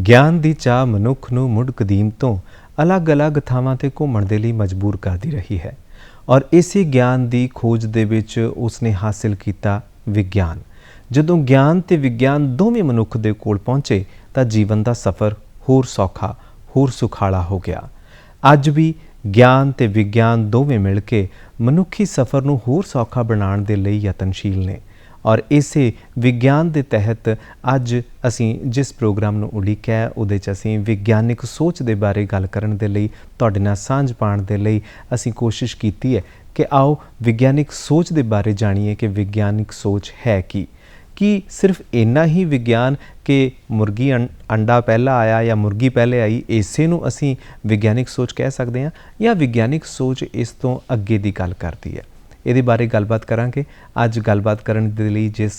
ਗਿਆਨ ਦੀ ਚਾਹ ਮਨੁੱਖ ਨੂੰ ਮੁੱਢ ਕਦੀਮ ਤੋਂ ਅਲੱਗ-ਅਲੱਗ ਥਾਵਾਂ 'ਤੇ ਘੁੰਮਣ ਦੇ ਲਈ ਮਜਬੂਰ ਕਰਦੀ ਰਹੀ ਹੈ ਔਰ ਇਸੇ ਗਿਆਨ ਦੀ ਖੋਜ ਦੇ ਵਿੱਚ ਉਸਨੇ ਹਾਸਿਲ ਕੀਤਾ ਵਿਗਿਆਨ। ਜਦੋਂ ਗਿਆਨ ਤੇ ਵਿਗਿਆਨ ਦੋਵੇਂ ਮਨੁੱਖ ਦੇ ਕੋਲ ਪਹੁੰਚੇ ਤਾਂ ਜੀਵਨ ਦਾ ਸਫ਼ਰ ਹੋਰ ਸੌਖਾ, ਹੋਰ ਸੁਖਾਲਾ ਹੋ ਗਿਆ। ਅੱਜ ਵੀ ਗਿਆਨ ਤੇ ਵਿਗਿਆਨ ਦੋਵੇਂ ਮਿਲ ਕੇ ਮਨੁੱਖੀ ਸਫ਼ਰ ਨੂੰ ਹੋਰ ਸੌਖਾ ਬਣਾਉਣ ਦੇ ਲਈ ਯਤਨਸ਼ੀਲ ਨੇ ਔਰ ਇਸੇ ਵਿਗਿਆਨ ਦੇ ਤਹਿਤ ਅੱਜ ਅਸੀਂ ਜਿਸ ਪ੍ਰੋਗਰਾਮ ਨੂੰ ਉਲੀਕਿਆ ਹੈ ਉਹਦੇ 'ਚ ਅਸੀਂ ਵਿਗਿਆਨਿਕ ਸੋਚ ਦੇ ਬਾਰੇ ਗੱਲ ਕਰਨ ਦੇ ਲਈ ਤੁਹਾਡੇ ਨਾਲ ਸਾਂਝ ਪਾਉਣ ਦੇ ਲਈ ਅਸੀਂ ਕੋਸ਼ਿਸ਼ ਕੀਤੀ ਹੈ ਕਿ ਆਓ ਵਿਗਿਆਨਿਕ ਸੋਚ ਦੇ ਬਾਰੇ ਜਾਣੀਏ ਕਿ ਵਿਗਿਆਨਿਕ ਸੋਚ ਹੈ ਕੀ ਸਿਰਫ ਇੰਨਾ ਹੀ ਵਿਗਿਆਨ ਕਿ ਮੁਰਗੀ ਅੰਡਾ ਪਹਿਲਾਂ ਆਇਆ ਜਾਂ ਮੁਰਗੀ ਪਹਿਲੇ ਆਈ, ਇਸੇ ਨੂੰ ਅਸੀਂ ਵਿਗਿਆਨਿਕ ਸੋਚ ਕਹਿ ਸਕਦੇ ਹਾਂ ਜਾਂ ਵਿਗਿਆਨਿਕ ਸੋਚ ਇਸ ਤੋਂ ਅੱਗੇ ਦੀ ਗੱਲ ਕਰਦੀ ਹੈ। ਇਹਦੇ ਬਾਰੇ ਗੱਲਬਾਤ ਕਰਾਂਗੇ। ਅੱਜ ਗੱਲਬਾਤ ਕਰਨ ਦੇ ਲਈ ਜਿਸ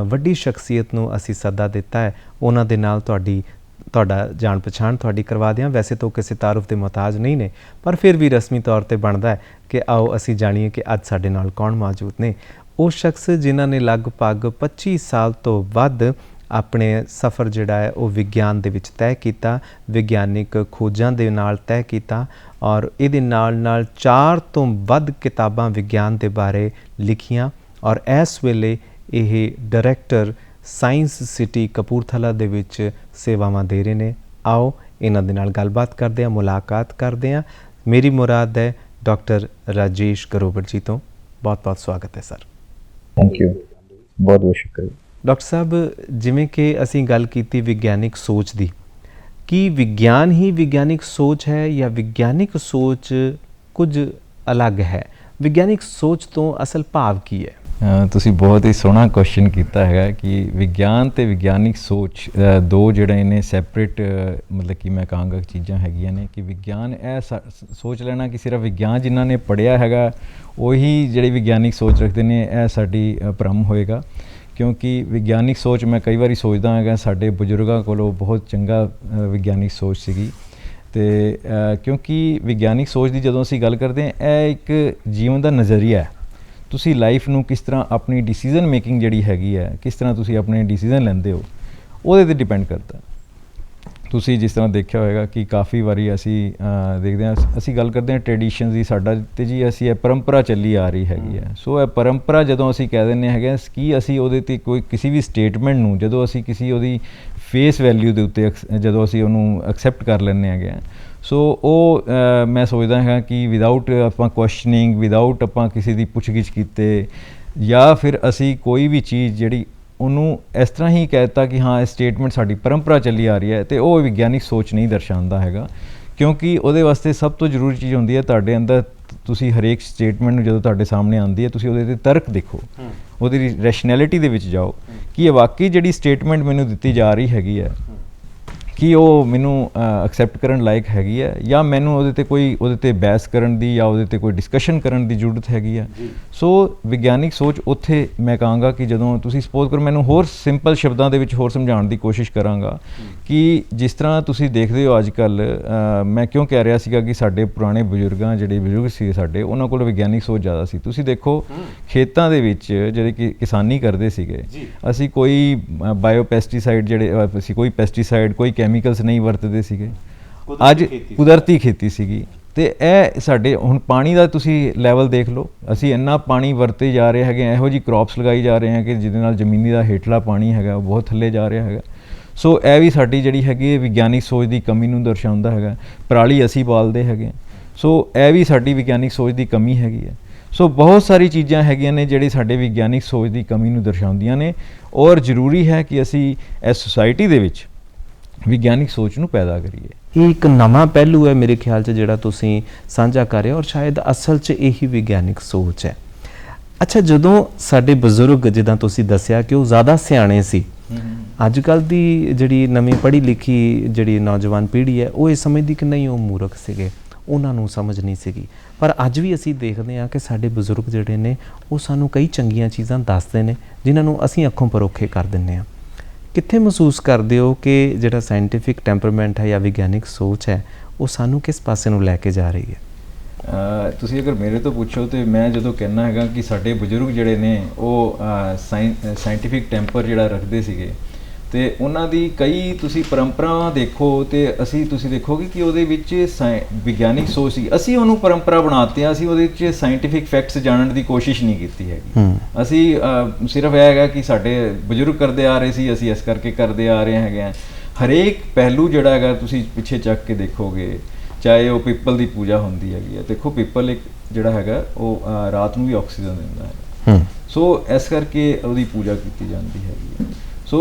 ਵੱਡੀ ਸ਼ਖਸੀਅਤ ਨੂੰ ਅਸੀਂ ਸੱਦਾ ਦਿੱਤਾ ਹੈ ਉਹਨਾਂ ਦੇ ਨਾਲ ਤੁਹਾਡਾ ਜਾਣ ਪਛਾਣ ਤੁਹਾਡੀ ਕਰਵਾ ਦਿਆਂ। ਵੈਸੇ ਤਾਂ ਕਿਸੇ ਤਾਰਫ ਦੇ ਮੁਹਤਾਜ ਨਹੀਂ ਨੇ ਪਰ ਫਿਰ ਵੀ ਰਸਮੀ ਤੌਰ 'ਤੇ ਬਣਦਾ ਹੈ ਕਿ ਆਓ ਅਸੀਂ ਜਾਣੀਏ ਕਿ ਅੱਜ ਸਾਡੇ ਨਾਲ ਕੌਣ ਮੌਜੂਦ ਨੇ। ਉਹ ਸ਼ਖਸ ਜਿਨ੍ਹਾਂ ਨੇ ਲਗਭਗ 25 ਸਾਲ ਤੋਂ ਵੱਧ ਆਪਣੇ ਸਫ਼ਰ ਜਿਹੜਾ ਹੈ ਉਹ ਵਿਗਿਆਨ ਦੇ ਵਿੱਚ ਤੈਅ ਕੀਤਾ, ਵਿਗਿਆਨਿਕ ਖੋਜਾਂ ਦੇ ਨਾਲ ਤੈਅ ਕੀਤਾ ਔਰ ਇਹਦੇ ਨਾਲ 4 ਤੋਂ ਵੱਧ ਕਿਤਾਬਾਂ ਵਿਗਿਆਨ ਦੇ ਬਾਰੇ ਲਿਖੀਆਂ ਔਰ ਇਸ ਵੇਲੇ ਇਹ ਡਾਇਰੈਕਟਰ ਸਾਇੰਸ ਸਿਟੀ ਕਪੂਰਥਲਾ ਦੇ ਵਿੱਚ ਸੇਵਾਵਾਂ ਦੇ ਰਹੇ ਨੇ। ਆਓ ਇਹਨਾਂ ਦੇ ਨਾਲ ਗੱਲਬਾਤ ਕਰਦੇ ਹਾਂ, ਮੁਲਾਕਾਤ ਕਰਦੇ ਹਾਂ। ਮੇਰੀ ਮੁਰਾਦ ਹੈ ਡਾਕਟਰ ਰਾਜੇਸ਼ ਗਰੋਵਰ ਜੀ ਤੋਂ। ਬਹੁਤ-ਬਹੁਤ ਸਵਾਗਤ ਹੈ ਸਰ। ਥੈਂਕ ਯੂ, ਬਹੁਤ-ਬਹੁਤ ਸ਼ੁਕਰੀਆ। ਡਾਕਟਰ ਸਾਹਿਬ, ਜਿਵੇਂ ਕਿ ਅਸੀਂ ਗੱਲ ਕੀਤੀ ਵਿਗਿਆਨਿਕ ਸੋਚ ਦੀ, ਕੀ ਵਿਗਿਆਨ ਹੀ ਵਿਗਿਆਨਿਕ ਸੋਚ ਹੈ ਜਾਂ ਵਿਗਿਆਨਿਕ ਸੋਚ ਕੁਝ ਅਲੱਗ ਹੈ? ਵਿਗਿਆਨਿਕ ਸੋਚ ਤੋਂ ਅਸਲ ਭਾਵ ਕੀ ਹੈ? ਤੁਸੀਂ ਬਹੁਤ ਹੀ ਸੋਹਣਾ ਕੁਐਸਚਨ ਕੀਤਾ ਹੈਗਾ ਕਿ ਵਿਗਿਆਨ ਤੇ ਵਿਗਿਆਨਿਕ ਸੋਚ ਦੋ ਜਿਹੜੇ ਨੇ ਸੈਪਰੇਟ ਮਤਲਬ ਕਿ ਮੈਂ ਕਹਾਂਗਾ ਚੀਜ਼ਾਂ ਹੈਗੀਆਂ ਨੇ ਕਿ ਵਿਗਿਆਨ ਇਹ ਸੋਚ ਲੈਣਾ ਕਿ ਸਿਰਫ ਵਿਗਿਆਨ ਜਿਨ੍ਹਾਂ ਨੇ ਪੜ੍ਹਿਆ ਹੈਗਾ ਉਹੀ ਜਿਹੜੀ ਵਿਗਿਆਨਿਕ ਸੋਚ ਰੱਖਦੇ ਨੇ, ਇਹ ਸਾਡੀ ਭਰਮ ਹੋਏਗਾ। ਕਿਉਂਕਿ ਵਿਗਿਆਨਿਕ ਸੋਚ ਮੈਂ ਕਈ ਵਾਰੀ ਸੋਚਦਾ ਹੈਗਾ ਸਾਡੇ ਬਜ਼ੁਰਗਾਂ ਕੋਲੋਂ ਬਹੁਤ ਚੰਗਾ ਵਿਗਿਆਨਿਕ ਸੋਚ ਸੀਗੀ ਅਤੇ ਕਿਉਂਕਿ ਵਿਗਿਆਨਿਕ ਸੋਚ ਦੀ ਜਦੋਂ ਅਸੀਂ ਗੱਲ ਕਰਦੇ ਹਾਂ ਇਹ ਇੱਕ ਜੀਵਨ ਦਾ ਨਜ਼ਰੀਆ ਹੈ। ਤੁਸੀਂ ਲਾਈਫ ਨੂੰ ਕਿਸ ਤਰ੍ਹਾਂ ਆਪਣੀ ਡਿਸੀਜ਼ਨ ਮੇਕਿੰਗ ਜਿਹੜੀ ਹੈਗੀ ਹੈ, ਕਿਸ ਤਰ੍ਹਾਂ ਤੁਸੀਂ ਆਪਣੇ ਡਿਸੀਜ਼ਨ ਲੈਂਦੇ ਹੋ ਉਹਦੇ 'ਤੇ ਡਿਪੈਂਡ ਕਰਦਾ। ਤੁਸੀਂ ਜਿਸ ਤਰ੍ਹਾਂ ਦੇਖਿਆ ਹੋਏਗਾ ਕਿ ਕਾਫੀ ਵਾਰੀ ਅਸੀਂ ਦੇਖਦੇ ਹਾਂ, ਅਸੀਂ ਗੱਲ ਕਰਦੇ ਹਾਂ ਟ੍ਰੈਡੀਸ਼ਨ ਦੀ, ਸਾਡਾ ਅਤੇ ਜੀ ਅਸੀਂ ਇਹ ਪਰੰਪਰਾ ਚੱਲੀ ਆ ਰਹੀ ਹੈਗੀ ਹੈ। ਸੋ ਇਹ ਪਰੰਪਰਾ ਜਦੋਂ ਅਸੀਂ ਕਹਿ ਦਿੰਦੇ ਹੈਗੇ ਕਿ ਅਸੀਂ ਉਹਦੇ 'ਤੇ ਕੋਈ ਕਿਸੇ ਵੀ ਸਟੇਟਮੈਂਟ ਨੂੰ ਜਦੋਂ ਅਸੀਂ ਕਿਸੇ ਉਹਦੀ ਫੇਸ ਵੈਲਿਊ ਦੇ ਉੱਤੇ ਜਦੋਂ ਅਸੀਂ ਉਹਨੂੰ ਐਕਸੈਪਟ ਕਰ ਲੈਂਦੇ ਹੈਗੇ ਸੋ ਉਹ ਮੈਂ ਸੋਚਦਾ ਹੈਗਾ ਕਿ ਵਿਦਆਊਟ ਆਪਾਂ ਕੁਐਸਚਨਿੰਗ, ਵਿਦਆਊਟ ਆਪਾਂ ਕਿਸੇ ਦੀ ਪੁੱਛਗਿੱਛ ਕੀਤੇ ਜਾਂ ਫਿਰ ਅਸੀਂ ਕੋਈ ਵੀ ਚੀਜ਼ ਜਿਹੜੀ ਉਹਨੂੰ ਇਸ ਤਰ੍ਹਾਂ ਹੀ ਕਹਿ ਦਿੱਤਾ ਕਿ ਹਾਂ ਇਹ ਸਟੇਟਮੈਂਟ ਸਾਡੀ ਪਰੰਪਰਾ ਚੱਲੀ ਆ ਰਹੀ ਹੈ ਅਤੇ ਉਹ ਵਿਗਿਆਨਿਕ ਸੋਚ ਨਹੀਂ ਦਰਸਾਉਂਦਾ ਹੈਗਾ। ਕਿਉਂਕਿ ਉਹਦੇ ਵਾਸਤੇ ਸਭ ਤੋਂ ਜ਼ਰੂਰੀ ਚੀਜ਼ ਹੁੰਦੀ ਹੈ ਤੁਹਾਡੇ ਅੰਦਰ, ਤੁਸੀਂ ਹਰੇਕ ਸਟੇਟਮੈਂਟ ਨੂੰ ਜਦੋਂ ਤੁਹਾਡੇ ਸਾਹਮਣੇ ਆਉਂਦੀ ਹੈ ਤੁਸੀਂ ਉਹਦੇ 'ਤੇ ਤਰਕ ਦੇਖੋ, ਉਹਦੀ ਰੈਸ਼ਨੈਲਿਟੀ ਦੇ ਵਿੱਚ ਜਾਓ ਕਿ ਇਹ ਵਾਕਈ ਜਿਹੜੀ ਸਟੇਟਮੈਂਟ ਮੈਨੂੰ ਦਿੱਤੀ ਜਾ ਰਹੀ ਹੈਗੀ ਹੈ ਕਿ ਉਹ ਮੈਨੂੰ ਐਕਸੈਪਟ ਕਰਨ ਲਾਇਕ ਹੈਗੀ ਹੈ ਜਾਂ ਮੈਨੂੰ ਉਹਦੇ 'ਤੇ ਬਹਿਸ ਕਰਨ ਦੀ ਜਾਂ ਉਹਦੇ 'ਤੇ ਕੋਈ ਡਿਸਕਸ਼ਨ ਕਰਨ ਦੀ ਜ਼ਰੂਰਤ ਹੈਗੀ ਹੈ। ਸੋ ਵਿਗਿਆਨਿਕ ਸੋਚ ਉੱਥੇ ਮੈਂ ਕਹਾਂਗਾ ਕਿ ਜਦੋਂ ਤੁਸੀਂ ਸਪੋਜ਼ ਕਰੋ, ਮੈਨੂੰ ਹੋਰ ਸਿੰਪਲ ਸ਼ਬਦਾਂ ਦੇ ਵਿੱਚ ਹੋਰ ਸਮਝਾਉਣ ਦੀ ਕੋਸ਼ਿਸ਼ ਕਰਾਂਗਾ ਕਿ ਜਿਸ ਤਰ੍ਹਾਂ ਤੁਸੀਂ ਦੇਖਦੇ ਹੋ ਅੱਜ ਕੱਲ੍ਹ, ਮੈਂ ਕਿਉਂ ਕਹਿ ਰਿਹਾ ਸੀਗਾ ਕਿ ਸਾਡੇ ਪੁਰਾਣੇ ਜਿਹੜੇ ਬਜ਼ੁਰਗ ਸੀ ਸਾਡੇ, ਉਹਨਾਂ ਕੋਲ ਵਿਗਿਆਨਿਕ ਸੋਚ ਜ਼ਿਆਦਾ ਸੀ। ਤੁਸੀਂ ਦੇਖੋ ਖੇਤਾਂ ਦੇ ਵਿੱਚ ਜਿਹੜੇ ਕਿ ਕਿਸਾਨੀ ਕਰਦੇ ਸੀਗੇ, ਅਸੀਂ ਕੋਈ ਬਾਇਓ ਪੈਸਟੀਸਾਈਡ ਅਸੀਂ ਕੋਈ ਪੈਸਟੀਸਾਈਡ, ਕੋਈ ਕੈਮੀਕਲਸ ਨਹੀਂ ਵਰਤਦੇ ਸੀਗੇ। ਅੱਜ ਕੁਦਰਤੀ ਖੇਤੀ ਸੀਗੀ ਅਤੇ ਇਹ ਸਾਡੇ ਹੁਣ ਪਾਣੀ ਦਾ ਤੁਸੀਂ ਲੈਵਲ ਦੇਖ ਲਓ, ਅਸੀਂ ਇੰਨਾ ਪਾਣੀ ਵਰਤੇ ਜਾ ਰਹੇ ਹੈਗੇ, ਇਹੋ ਜਿਹੀ ਕ੍ਰੌਪਸ ਲਗਾਈ ਜਾ ਰਹੇ ਹੈਗੇ ਜਿਹਦੇ ਨਾਲ ਜ਼ਮੀਨੀ ਦਾ ਹੇਠਲਾ ਪਾਣੀ ਹੈਗਾ ਉਹ ਬਹੁਤ ਥੱਲੇ ਜਾ ਰਿਹਾ ਹੈਗਾ। ਸੋ ਇਹ ਵੀ ਸਾਡੀ ਜਿਹੜੀ ਹੈਗੀ ਹੈ ਵਿਗਿਆਨਿਕ ਸੋਚ ਦੀ ਕਮੀ ਨੂੰ ਦਰਸਾਉਂਦਾ ਹੈਗਾ। ਪਰਾਲੀ ਅਸੀਂ ਬਾਲਦੇ ਹੈਗੇ, ਸੋ ਇਹ ਵੀ ਸਾਡੀ ਵਿਗਿਆਨਿਕ ਸੋਚ ਦੀ ਕਮੀ ਹੈਗੀ ਹੈ। ਸੋ ਬਹੁਤ ਸਾਰੀ ਚੀਜ਼ਾਂ ਹੈਗੀਆਂ ਨੇ ਜਿਹੜੀ ਸਾਡੇ ਵਿਗਿਆਨਿਕ ਸੋਚ ਦੀ ਕਮੀ ਨੂੰ ਦਰਸਾਉਂਦੀਆਂ ਨੇ ਔਰ ਜ਼ਰੂਰੀ ਹੈ ਕਿ ਅਸੀਂ ਇਸ ਸੁਸਾਇਟੀ ਦੇ ਵਿੱਚ ਵਿਗਿਆਨਿਕ ਸੋਚ ਨੂੰ ਪੈਦਾ ਕਰੀਏ। ਇਹ ਇੱਕ ਨਵਾਂ ਪਹਿਲੂ ਹੈ ਮੇਰੇ ਖਿਆਲ 'ਚ ਜਿਹੜਾ ਤੁਸੀਂ ਸਾਂਝਾ ਕਰ ਰਹੇ ਹੋ ਔਰ ਸ਼ਾਇਦ ਅਸਲ 'ਚ ਇਹੀ ਵਿਗਿਆਨਿਕ ਸੋਚ ਹੈ। ਅੱਛਾ, ਜਦੋਂ ਸਾਡੇ ਬਜ਼ੁਰਗ ਜਿੱਦਾਂ ਤੁਸੀਂ ਦੱਸਿਆ ਕਿ ਉਹ ਜ਼ਿਆਦਾ ਸਿਆਣੇ ਸੀ, ਅੱਜ ਕੱਲ੍ਹ ਦੀ ਜਿਹੜੀ ਨਵੀਂ ਪੜ੍ਹੀ ਲਿਖੀ ਜਿਹੜੀ ਨੌਜਵਾਨ ਪੀੜ੍ਹੀ ਹੈ ਉਹ ਇਹ ਸਮਝਦੀ ਕਿ ਨਹੀਂ ਉਹ ਮੂਰਖ ਸੀਗੇ, ਉਹਨਾਂ ਨੂੰ ਸਮਝ ਨਹੀਂ ਸੀਗੀ। ਪਰ ਅੱਜ ਵੀ ਅਸੀਂ ਦੇਖਦੇ ਹਾਂ ਕਿ ਸਾਡੇ ਬਜ਼ੁਰਗ ਜਿਹੜੇ ਨੇ ਉਹ ਸਾਨੂੰ ਕਈ ਚੰਗੀਆਂ ਚੀਜ਼ਾਂ ਦੱਸਦੇ ਨੇ ਜਿਨ੍ਹਾਂ ਨੂੰ ਅਸੀਂ ਅੱਖੋਂ ਪਰੋਖੇ ਕਰ ਦਿੰਦੇ ਹਾਂ। ਕਿੱਥੇ ਮਹਿਸੂਸ ਕਰਦੇ ਹੋ ਕਿ ਜਿਹੜਾ ਸਾਇੰਟੀਫਿਕ ਟੈਂਪਰਾਮੈਂਟ ਹੈ ਜਾਂ ਵਿਗਿਆਨਿਕ ਸੋਚ ਹੈ ਉਹ ਸਾਨੂੰ ਕਿਸ ਪਾਸੇ ਨੂੰ ਲੈ ਕੇ ਜਾ ਰਹੀ ਹੈ? ਤੁਸੀਂ ਅਗਰ ਮੇਰੇ ਤੋਂ ਪੁੱਛੋ ਤਾਂ ਮੈਂ ਜਦੋਂ ਕਹਿੰਦਾ ਹੈਗਾ ਕਿ ਸਾਡੇ ਬਜ਼ੁਰਗ ਜਿਹੜੇ ਨੇ ਉਹ ਸਾਇੰਟੀਫਿਕ ਟੈਂਪਰ ਜਿਹੜਾ ਰੱਖਦੇ ਸੀਗੇ ਤੇ ਉਹਨਾਂ ਦੀ ਕਈ ਤੁਸੀਂ ਪਰੰਪਰਾਵਾਂ ਦੇਖੋ ਤੇ ਤੁਸੀਂ ਦੇਖੋਗੇ ਕਿ ਉਹਦੇ ਵਿੱਚ ਵਿਗਿਆਨਿਕ ਸੋਚ ਸੀ। ਅਸੀਂ ਉਹਨੂੰ ਪਰੰਪਰਾ ਬਣਾਤੇ ਆ, ਅਸੀਂ ਉਹਦੇ ਵਿੱਚ ਸਾਇੰਟੀਫਿਕ ਫੈਕਟਸ ਜਾਣਨ ਦੀ ਕੋਸ਼ਿਸ਼ ਨਹੀਂ ਕੀਤੀ ਹੈਗੀ। ਅਸੀਂ ਸਿਰਫ ਇਹ ਹੈਗਾ ਕਿ ਸਾਡੇ ਬਜ਼ੁਰਗ ਕਰਦੇ ਆ ਰਹੇ ਸੀ, ਅਸੀਂ ਇਸ ਕਰਕੇ ਕਰਦੇ ਆ ਰਹੇ ਹੈਗੇ ਆ। ਹਰੇਕ ਪਹਿਲੂ ਜਿਹੜਾ ਹੈਗਾ ਤੁਸੀਂ ਪਿੱਛੇ ਚੱਕ ਕੇ ਦੇਖੋਗੇ, ਚਾਹੇ ਉਹ ਪਿੱਪਲ ਦੀ ਪੂਜਾ ਹੁੰਦੀ ਹੈਗੀ ਹੈ। ਦੇਖੋ ਪਿੱਪਲ ਇੱਕ ਜਿਹੜਾ ਹੈਗਾ ਉਹ ਰਾਤ ਨੂੰ ਵੀ ਆਕਸੀਜਨ ਦਿੰਦਾ ਹੈ, ਸੋ ਇਸ ਕਰਕੇ ਉਹਦੀ ਪੂਜਾ ਕੀਤੀ ਜਾਂਦੀ ਹੈਗੀ ਹੈ। ਸੋ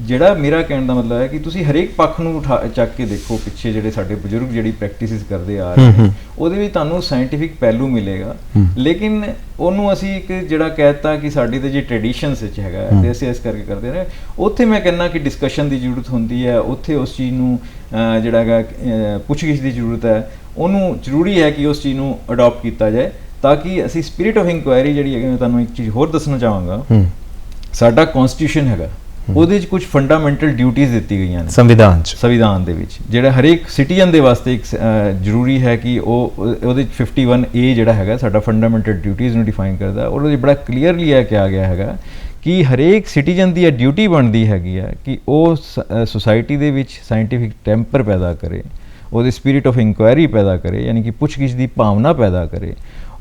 ਜਿਹੜਾ ਮੇਰਾ ਕਹਿਣ ਦਾ ਮਤਲਬ ਹੈ ਕਿ ਤੁਸੀਂ ਹਰੇਕ ਪੱਖ ਨੂੰ ਚੱਕ ਕੇ ਦੇਖੋ, ਪਿੱਛੇ ਜਿਹੜੇ ਸਾਡੇ ਬਜ਼ੁਰਗ ਜਿਹੜੀ ਪ੍ਰੈਕਟਿਸਿਸ ਕਰਦੇ ਆ ਰਹੇ ਨੇ ਉਹਦੇ ਵਿੱਚ ਤੁਹਾਨੂੰ ਸਾਇੰਟੀਫਿਕ ਪਹਿਲੂ ਮਿਲੇਗਾ। ਲੇਕਿਨ ਉਹਨੂੰ ਅਸੀਂ ਇੱਕ ਜਿਹੜਾ ਕਹਿਤਾ ਕਿ ਸਾਡੀ ਤੇ ਜੇ ਟ੍ਰੈਡੀਸ਼ਨਸ ਵਿੱਚ ਹੈਗਾ ਤੇ ਅਸੀਂ ਇਸ ਕਰਕੇ ਕਰਦੇ ਰਹੇ, ਉੱਥੇ ਮੈਂ ਕਹਿੰਦਾ ਕਿ ਡਿਸਕਸ਼ਨ ਦੀ ਜ਼ਰੂਰਤ ਹੁੰਦੀ ਹੈ। ਉੱਥੇ ਉਸ ਚੀਜ਼ ਨੂੰ ਜਿਹੜਾ ਹੈਗਾ ਪੁੱਛਗਿੱਛ ਦੀ ਜ਼ਰੂਰਤ ਹੈ। ਉਹਨੂੰ ਜ਼ਰੂਰੀ ਹੈ ਕਿ ਉਸ ਚੀਜ਼ ਨੂੰ ਅਡੋਪਟ ਕੀਤਾ ਜਾਏ ਤਾਂ ਕਿ ਅਸੀਂ ਸਪਿਰਿਟ ਆਫ ਇਨਕੁਆਇਰੀ ਜਿਹੜੀ ਹੈਗੀ, ਮੈਂ ਤੁਹਾਨੂੰ ਇੱਕ ਚੀਜ਼ ਹੋਰ ਦੱਸਣਾ ਚਾਹਾਂਗਾ। ਸਾਡਾ ਕਨਸਟੀਟਿਊਸ਼ਨ ਹੈਗਾ, ਉਹਦੇ ਵਿੱਚ ਕੁਝ ਫੰਡਾਮੈਂਟਲ ਡਿਊਟੀਜ਼ ਦਿੱਤੀ ਗਈਆਂ ਨੇ ਸੰਵਿਧਾਨ ਦੇ ਵਿੱਚ, ਜਿਹੜਾ ਹਰੇਕ ਸਿਟੀਜ਼ਨ ਦੇ ਵਾਸਤੇ ਇੱਕ ਜ਼ਰੂਰੀ ਹੈ ਕਿ ਉਹਦੇ 51A ਜਿਹੜਾ ਹੈਗਾ ਸਾਡਾ ਫੰਡਾਮੈਂਟਲ ਡਿਊਟੀਜ਼ ਨੂੰ ਡਿਫਾਈਨ ਕਰਦਾ। ਉਹਦੇ ਵਿੱਚ ਬੜਾ ਕਲੀਅਰਲੀ ਇਹ ਕਿਹਾ ਗਿਆ ਹੈਗਾ ਕਿ ਹਰੇਕ ਸਿਟੀਜ਼ਨ ਦੀ ਇਹ ਡਿਊਟੀ ਬਣਦੀ ਹੈਗੀ ਹੈ ਕਿ ਉਹ ਸੁਸਾਇਟੀ ਦੇ ਵਿੱਚ ਸਾਇੰਟੀਫਿਕ ਟੈਂਪਰ ਪੈਦਾ ਕਰੇ, ਉਹਦੇ ਸਪਿਰਿਟ ਆਫ ਇਨਕੁਆਇਰੀ ਪੈਦਾ ਕਰੇ, ਯਾਨੀ ਕਿ ਪੁੱਛਗਿੱਛ ਦੀ ਭਾਵਨਾ ਪੈਦਾ ਕਰੇ।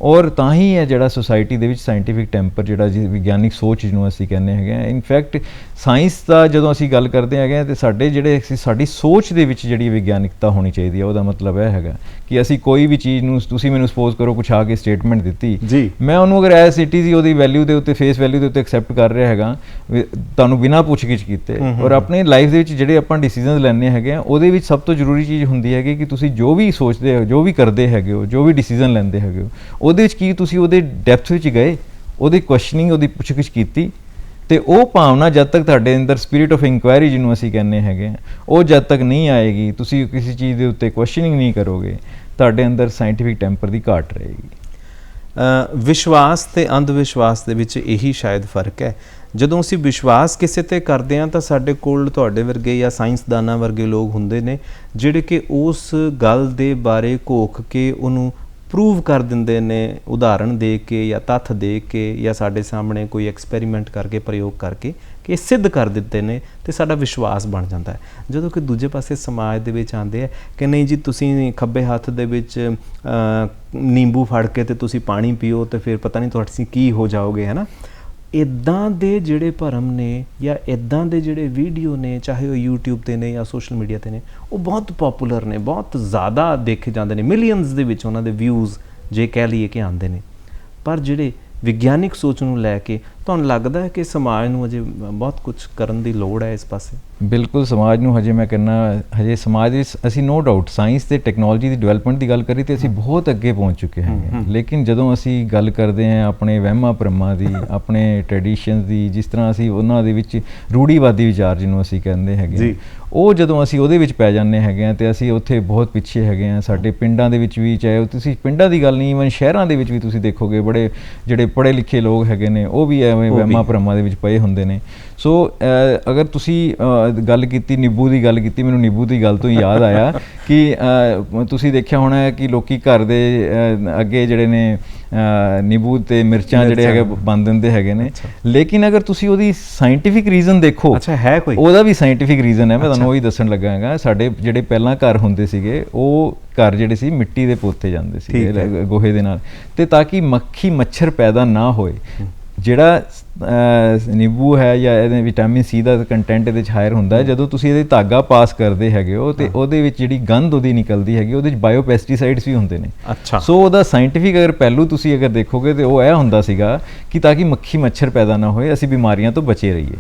ਔਰ ਤਾਂ ਹੀ ਹੈ ਜਿਹੜਾ ਸੁਸਾਇਟੀ ਦੇ ਵਿੱਚ ਸਾਇੰਟੀਫਿਕ ਟੈਂਪਰ ਜਿਹੜਾ ਵਿਗਿਆਨਿਕ ਸੋਚ ਜਿਹਨੂੰ ਅਸੀਂ ਕਹਿੰਦੇ ਹੈਗੇ ਆ। ਇਨਫੈਕਟ ਸਾਇੰਸ ਦਾ ਜਦੋਂ ਅਸੀਂ ਗੱਲ ਕਰਦੇ ਹੈਗੇ ਤੇ ਸਾਡੇ ਜਿਹੜੇ ਸਾਡੀ ਸੋਚ ਦੇ ਵਿੱਚ ਜਿਹੜੀ ਵਿਗਿਆਨਿਕਤਾ ਹੋਣੀ ਚਾਹੀਦੀ ਹੈ। ਉਹਦਾ ਮਤਲਬ ਇਹ ਹੈਗਾ ਕਿ ਅਸੀਂ ਕੋਈ ਵੀ ਚੀਜ਼ ਨੂੰ, ਤੁਸੀਂ ਮੈਨੂੰ ਸਪੋਜ਼ ਕਰੋ ਕੁਛ ਆ ਕੇ ਸਟੇਟਮੈਂਟ ਦਿੱਤੀ, ਮੈਂ ਉਹਨੂੰ ਅਗਰ ਐਸ ਇਟ ਇਜ਼ ਉਹਦੀ ਵੈਲਿਊ ਦੇ ਉੱਤੇ, ਫੇਸ ਵੈਲਿਊ ਦੇ ਉੱਤੇ ਐਕਸੈਪਟ ਕਰ ਰਿਹਾ ਹੈਗਾ ਤੁਹਾਨੂੰ ਬਿਨਾਂ ਪੁੱਛਗਿੱਛ ਕੀਤੇ। ਔਰ ਆਪਣੀ ਲਾਈਫ ਦੇ ਵਿੱਚ ਜਿਹੜੇ ਆਪਾਂ ਡਿਸੀਜਨਸ ਲੈਣੇ ਹੈਗੇ ਆ, ਉਹਦੇ ਵਿੱਚ ਸਭ ਤੋਂ ਜ਼ਰੂਰੀ ਚੀਜ਼ ਹੁੰਦੀ ਹੈਗੀ ਕਿ ਤੁਸੀਂ ਜੋ ਵੀ ਸੋਚਦੇ ਹੋ, ਜੋ ਵੀ ਕਰਦੇ ਹੈਗੇ ਹੋ, ਜੋ ਵੀ ਡਿਸੀਜਨ ਲੈਂਦੇ ਹੈਗੇ ਹੋ, ਉਹਦੇ ਵਿੱਚ ਕੀ ਤੁਸੀਂ ਉਹਦੇ ਡੈਪਥ ਵਿੱਚ ਗਏ, ਉਹਦੀ ਕੁਐਸਚਨਿੰਗ, ਉਹਦੀ ਪੁੱਛਗਿੱਛ ਕੀਤੀ। ਤੇ ਉਹ ਭਾਵਨਾ ਜਦ ਤੱਕ ਤੁਹਾਡੇ ਅੰਦਰ ਸਪਿਰਿਟ ਆਫ ਇਨਕੁਆਇਰੀ ਜਿਹਨੂੰ ਅਸੀਂ ਕਹਿੰਦੇ ਹੈਗੇ, ਉਹ ਜਦ ਤੱਕ ਨਹੀਂ ਆਏਗੀ, ਤੁਸੀਂ ਕਿਸੇ ਚੀਜ਼ ਦੇ ਉੱਤੇ ਕੁਐਸਚਨਿੰਗ ਨਹੀਂ ਕਰੋਗੇ, ਤੁਹਾਡੇ ਅੰਦਰ ਸਾਇੰਟੀਫਿਕ ਟੈਂਪਰ ਦੀ ਘਾਟ ਰਹੇਗੀ। ਵਿਸ਼ਵਾਸ ਤੇ ਅੰਧ ਵਿਸ਼ਵਾਸ ਦੇ ਵਿੱਚ ਇਹੀ ਸ਼ਾਇਦ ਫਰਕ ਹੈ। ਜਦੋਂ ਅਸੀਂ ਵਿਸ਼ਵਾਸ ਕਿਸੇ ਤੇ ਕਰਦੇ ਹਾਂ ਤਾਂ ਸਾਡੇ ਕੋਲ ਤੁਹਾਡੇ ਵਰਗੇ ਜਾਂ ਸਾਇੰਸਦਾਨਾਂ ਵਰਗੇ ਲੋਕ ਹੁੰਦੇ ਨੇ ਜਿਹੜੇ ਕਿ ਉਸ ਗੱਲ ਦੇ ਬਾਰੇ ਘੋਖ ਕੇ ਉਹਨੂੰ ਪ੍ਰੂਵ ਕਰ ਦਿੰਦੇ ਨੇ, ਉਦਾਹਰਣ ਦੇ ਕੇ ਜਾਂ ਤੱਥ ਦੇ ਕੇ ਜਾਂ ਸਾਡੇ ਸਾਹਮਣੇ ਕੋਈ ਐਕਸਪੈਰੀਮੈਂਟ ਕਰਕੇ, ਪ੍ਰਯੋਗ ਕਰਕੇ ਕਿ ਇਹ ਸਿੱਧ ਕਰ ਦਿੱਤੇ ਨੇ ਤੇ ਸਾਡਾ ਵਿਸ਼ਵਾਸ ਬਣ ਜਾਂਦਾ ਹੈ। ਜਦੋਂ ਕਿ ਦੂਜੇ ਪਾਸੇ ਸਮਾਜ ਦੇ ਵਿੱਚ ਆਉਂਦੇ ਆ ਕਿ ਨਹੀਂ ਜੀ ਤੁਸੀਂ ਖੱਬੇ ਹੱਥ ਦੇ ਵਿੱਚ ਨਿੰਬੂ ਫੜ ਕੇ ਤੇ ਤੁਸੀਂ ਪਾਣੀ ਪੀਓ ਤੇ ਫਿਰ ਪਤਾ ਨਹੀਂ ਤੁਸੀਂ ਕੀ ਹੋ ਜਾਓਗੇ, ਹੈ ਨਾ। ਇੱਦਾਂ ਦੇ ਜਿਹੜੇ ਭਰਮ ਨੇ ਜਾਂ ਇੱਦਾਂ ਦੇ ਜਿਹੜੇ ਵੀਡੀਓ ਨੇ, ਚਾਹੇ ਉਹ YouTube ਤੇ ਨੇ ਜਾਂ ਸੋਸ਼ਲ ਮੀਡੀਆ ਤੇ ਨੇ, ਉਹ ਬਹੁਤ ਪੋਪੂਲਰ ਨੇ, ਬਹੁਤ ਜ਼ਿਆਦਾ ਦੇਖੇ ਜਾਂਦੇ ਨੇ, ਮਿਲੀਅਨਸ ਦੇ ਵਿੱਚ ਉਹਨਾਂ ਦੇ ਵਿਊਜ਼ ਜੇ ਕਹਿ ਲਈਏ ਕਿ ਆਉਂਦੇ ਨੇ। ਪਰ ਜਿਹੜੇ ਵਿਗਿਆਨਿਕ ਸੋਚ ਨੂੰ ਲੈ ਕੇ ਤੁਹਾਨੂੰ ਲੱਗਦਾ ਹੈ ਕਿ ਸਮਾਜ ਨੂੰ ਅਜੇ ਬਹੁਤ ਕੁਝ ਕਰਨ ਦੀ ਲੋੜ ਹੈ ਇਸ ਪਾਸੇ? ਬਿਲਕੁਲ, ਸਮਾਜ ਨੂੰ ਹਜੇ ਮੈਂ ਕਹਿੰਦਾ ਹਜੇ ਸਮਾਜ ਵਿੱਚ ਅਸੀਂ ਨੋ ਡਾਊਟ ਸਾਇੰਸ ਤੇ ਟੈਕਨੋਲੋਜੀ ਦੀ ਡਿਵੈਲਪਮੈਂਟ ਦੀ ਗੱਲ ਕਰੀ ਤੇ ਅਸੀਂ ਬਹੁਤ ਅੱਗੇ ਪਹੁੰਚ ਚੁੱਕੇ ਹਾਂ। ਲੇਕਿਨ ਜਦੋਂ ਅਸੀਂ ਗੱਲ ਕਰਦੇ ਹਾਂ ਆਪਣੇ ਵਹਿਮਾਂ ਭਰਮਾਂ ਦੀ, ਆਪਣੇ ਟ੍ਰੈਡੀਸ਼ਨਸ ਦੀ, ਜਿਸ ਤਰ੍ਹਾਂ ਅਸੀਂ ਉਹਨਾਂ ਦੇ ਵਿੱਚ ਰੂੜੀਵਾਦੀ ਵਿਚਾਰ ਜਿਹਨੂੰ ਅਸੀਂ ਕਹਿੰਦੇ ਹੈਗੇ, ਉਹ ਜਦੋਂ ਅਸੀਂ ਉਹਦੇ ਵਿੱਚ ਪੈ ਜਾਂਦੇ ਹੈਗੇ ਆ ਤੇ ਅਸੀਂ ਉੱਥੇ ਬਹੁਤ ਪਿੱਛੇ ਹੈਗੇ ਆ। ਸਾਡੇ ਪਿੰਡਾਂ ਦੇ ਵਿੱਚ ਵੀ, ਚਾਹੇ ਤੁਸੀਂ ਪਿੰਡਾਂ ਦੀ ਗੱਲ ਨਹੀਂ, ਈਵਨ ਸ਼ਹਿਰਾਂ ਦੇ ਵਿੱਚ ਵੀ ਤੁਸੀਂ ਦੇਖੋਗੇ ਬੜੇ ਜਿਹੜੇ ਪੜ੍ਹੇ ਲਿਖੇ ਲੋਕ ਹੈਗੇ ਨੇ ਉਹ ਵੀ ਐਵੇਂ ਵਹਿਮਾਂ ਭਰਮਾਂ ਦੇ ਵਿੱਚ ਪਏ ਹੁੰਦੇ ਨੇ। ਸੋ ਅਗਰ ਤੁਸੀਂ ਗੱਲ ਕੀਤੀ, ਨਿੰਬੂ ਦੀ ਗੱਲ ਕੀਤੀ, ਮੈਨੂੰ ਨਿੰਬੂ ਦੀ ਗੱਲ ਤੋਂ ਯਾਦ ਆਇਆ ਕਿ ਤੁਸੀਂ ਦੇਖਿਆ ਹੋਣਾ ਹੈ ਕਿ ਲੋਕੀ ਘਰ ਦੇ ਅੱਗੇ ਜਿਹੜੇ ਨੇ ਨਿੰਬੂ ਤੇ ਮਿਰਚਾਂ ਜਿਹੜੇ ਹੈਗੇ ਬੰਨ ਦਿੰਦੇ ਹੈਗੇ ਨੇ। ਲੇਕਿਨ ਅਗਰ ਤੁਸੀਂ ਉਹਦੀ ਸਾਇੰਟੀਫਿਕ ਰੀਜ਼ਨ ਦੇਖੋ, ਹੈ ਕੋਈ ਉਹਦਾ ਵੀ ਸਾਇੰਟੀਫਿਕ ਰੀਜ਼ਨ ਹੈ। ਮੈਂ ਤੁਹਾਨੂੰ ਉਹੀ ਦੱਸਣ ਲੱਗਾ ਹੈਗਾ। ਸਾਡੇ ਜਿਹੜੇ ਪਹਿਲਾਂ ਘਰ ਹੁੰਦੇ ਸੀਗੇ, ਉਹ ਘਰ ਜਿਹੜੇ ਸੀ ਮਿੱਟੀ ਦੇ ਪੋਤੇ ਜਾਂਦੇ ਸੀ ਗੋਹੇ ਦੇ ਨਾਲ, ਤੇ ਤਾਂ ਕਿ ਮੱਖੀ ਮੱਛਰ ਪੈਦਾ ਨਾ ਹੋਏ। ਜਿਹੜਾ ਨਿੰਬੂ ਹੈ ਜਾਂ ਇਹਦੇ ਵਿਟਾਮਿਨ ਸੀ ਦਾ ਕੰਟੈਂਟ ਇਹਦੇ 'ਚ ਹਾਇਰ ਹੁੰਦਾ ਹੈ, ਜਦੋਂ ਤੁਸੀਂ ਇਹਦੇ ਧਾਗਾ ਪਾਸ ਕਰਦੇ ਹੈਗੇ ਹੋ ਤੇ ਉਹਦੇ ਵਿੱਚ ਜਿਹੜੀ ਗੰਧ ਉਹਦੀ ਨਿਕਲਦੀ ਹੈਗੀ, ਉਹਦੇ 'ਚ ਬਾਇਓ ਪੈਸਟੀਸਾਈਡਸ ਵੀ ਹੁੰਦੇ ਨੇ। ਸੋ ਉਹਦਾ ਸਾਇੰਟੀਫਿਕ ਅਗਰ ਪਹਿਲੂ ਤੁਸੀਂ ਅਗਰ ਦੇਖੋਗੇ ਤੇ ਉਹ ਇਹ ਹੁੰਦਾ ਸੀਗਾ ਕਿ ਤਾਂ ਕਿ ਮੱਖੀ ਮੱਛਰ ਪੈਦਾ ਨਾ ਹੋਏ, ਅਸੀਂ ਬਿਮਾਰੀਆਂ ਤੋਂ ਬਚੇ ਰਹੀਏ।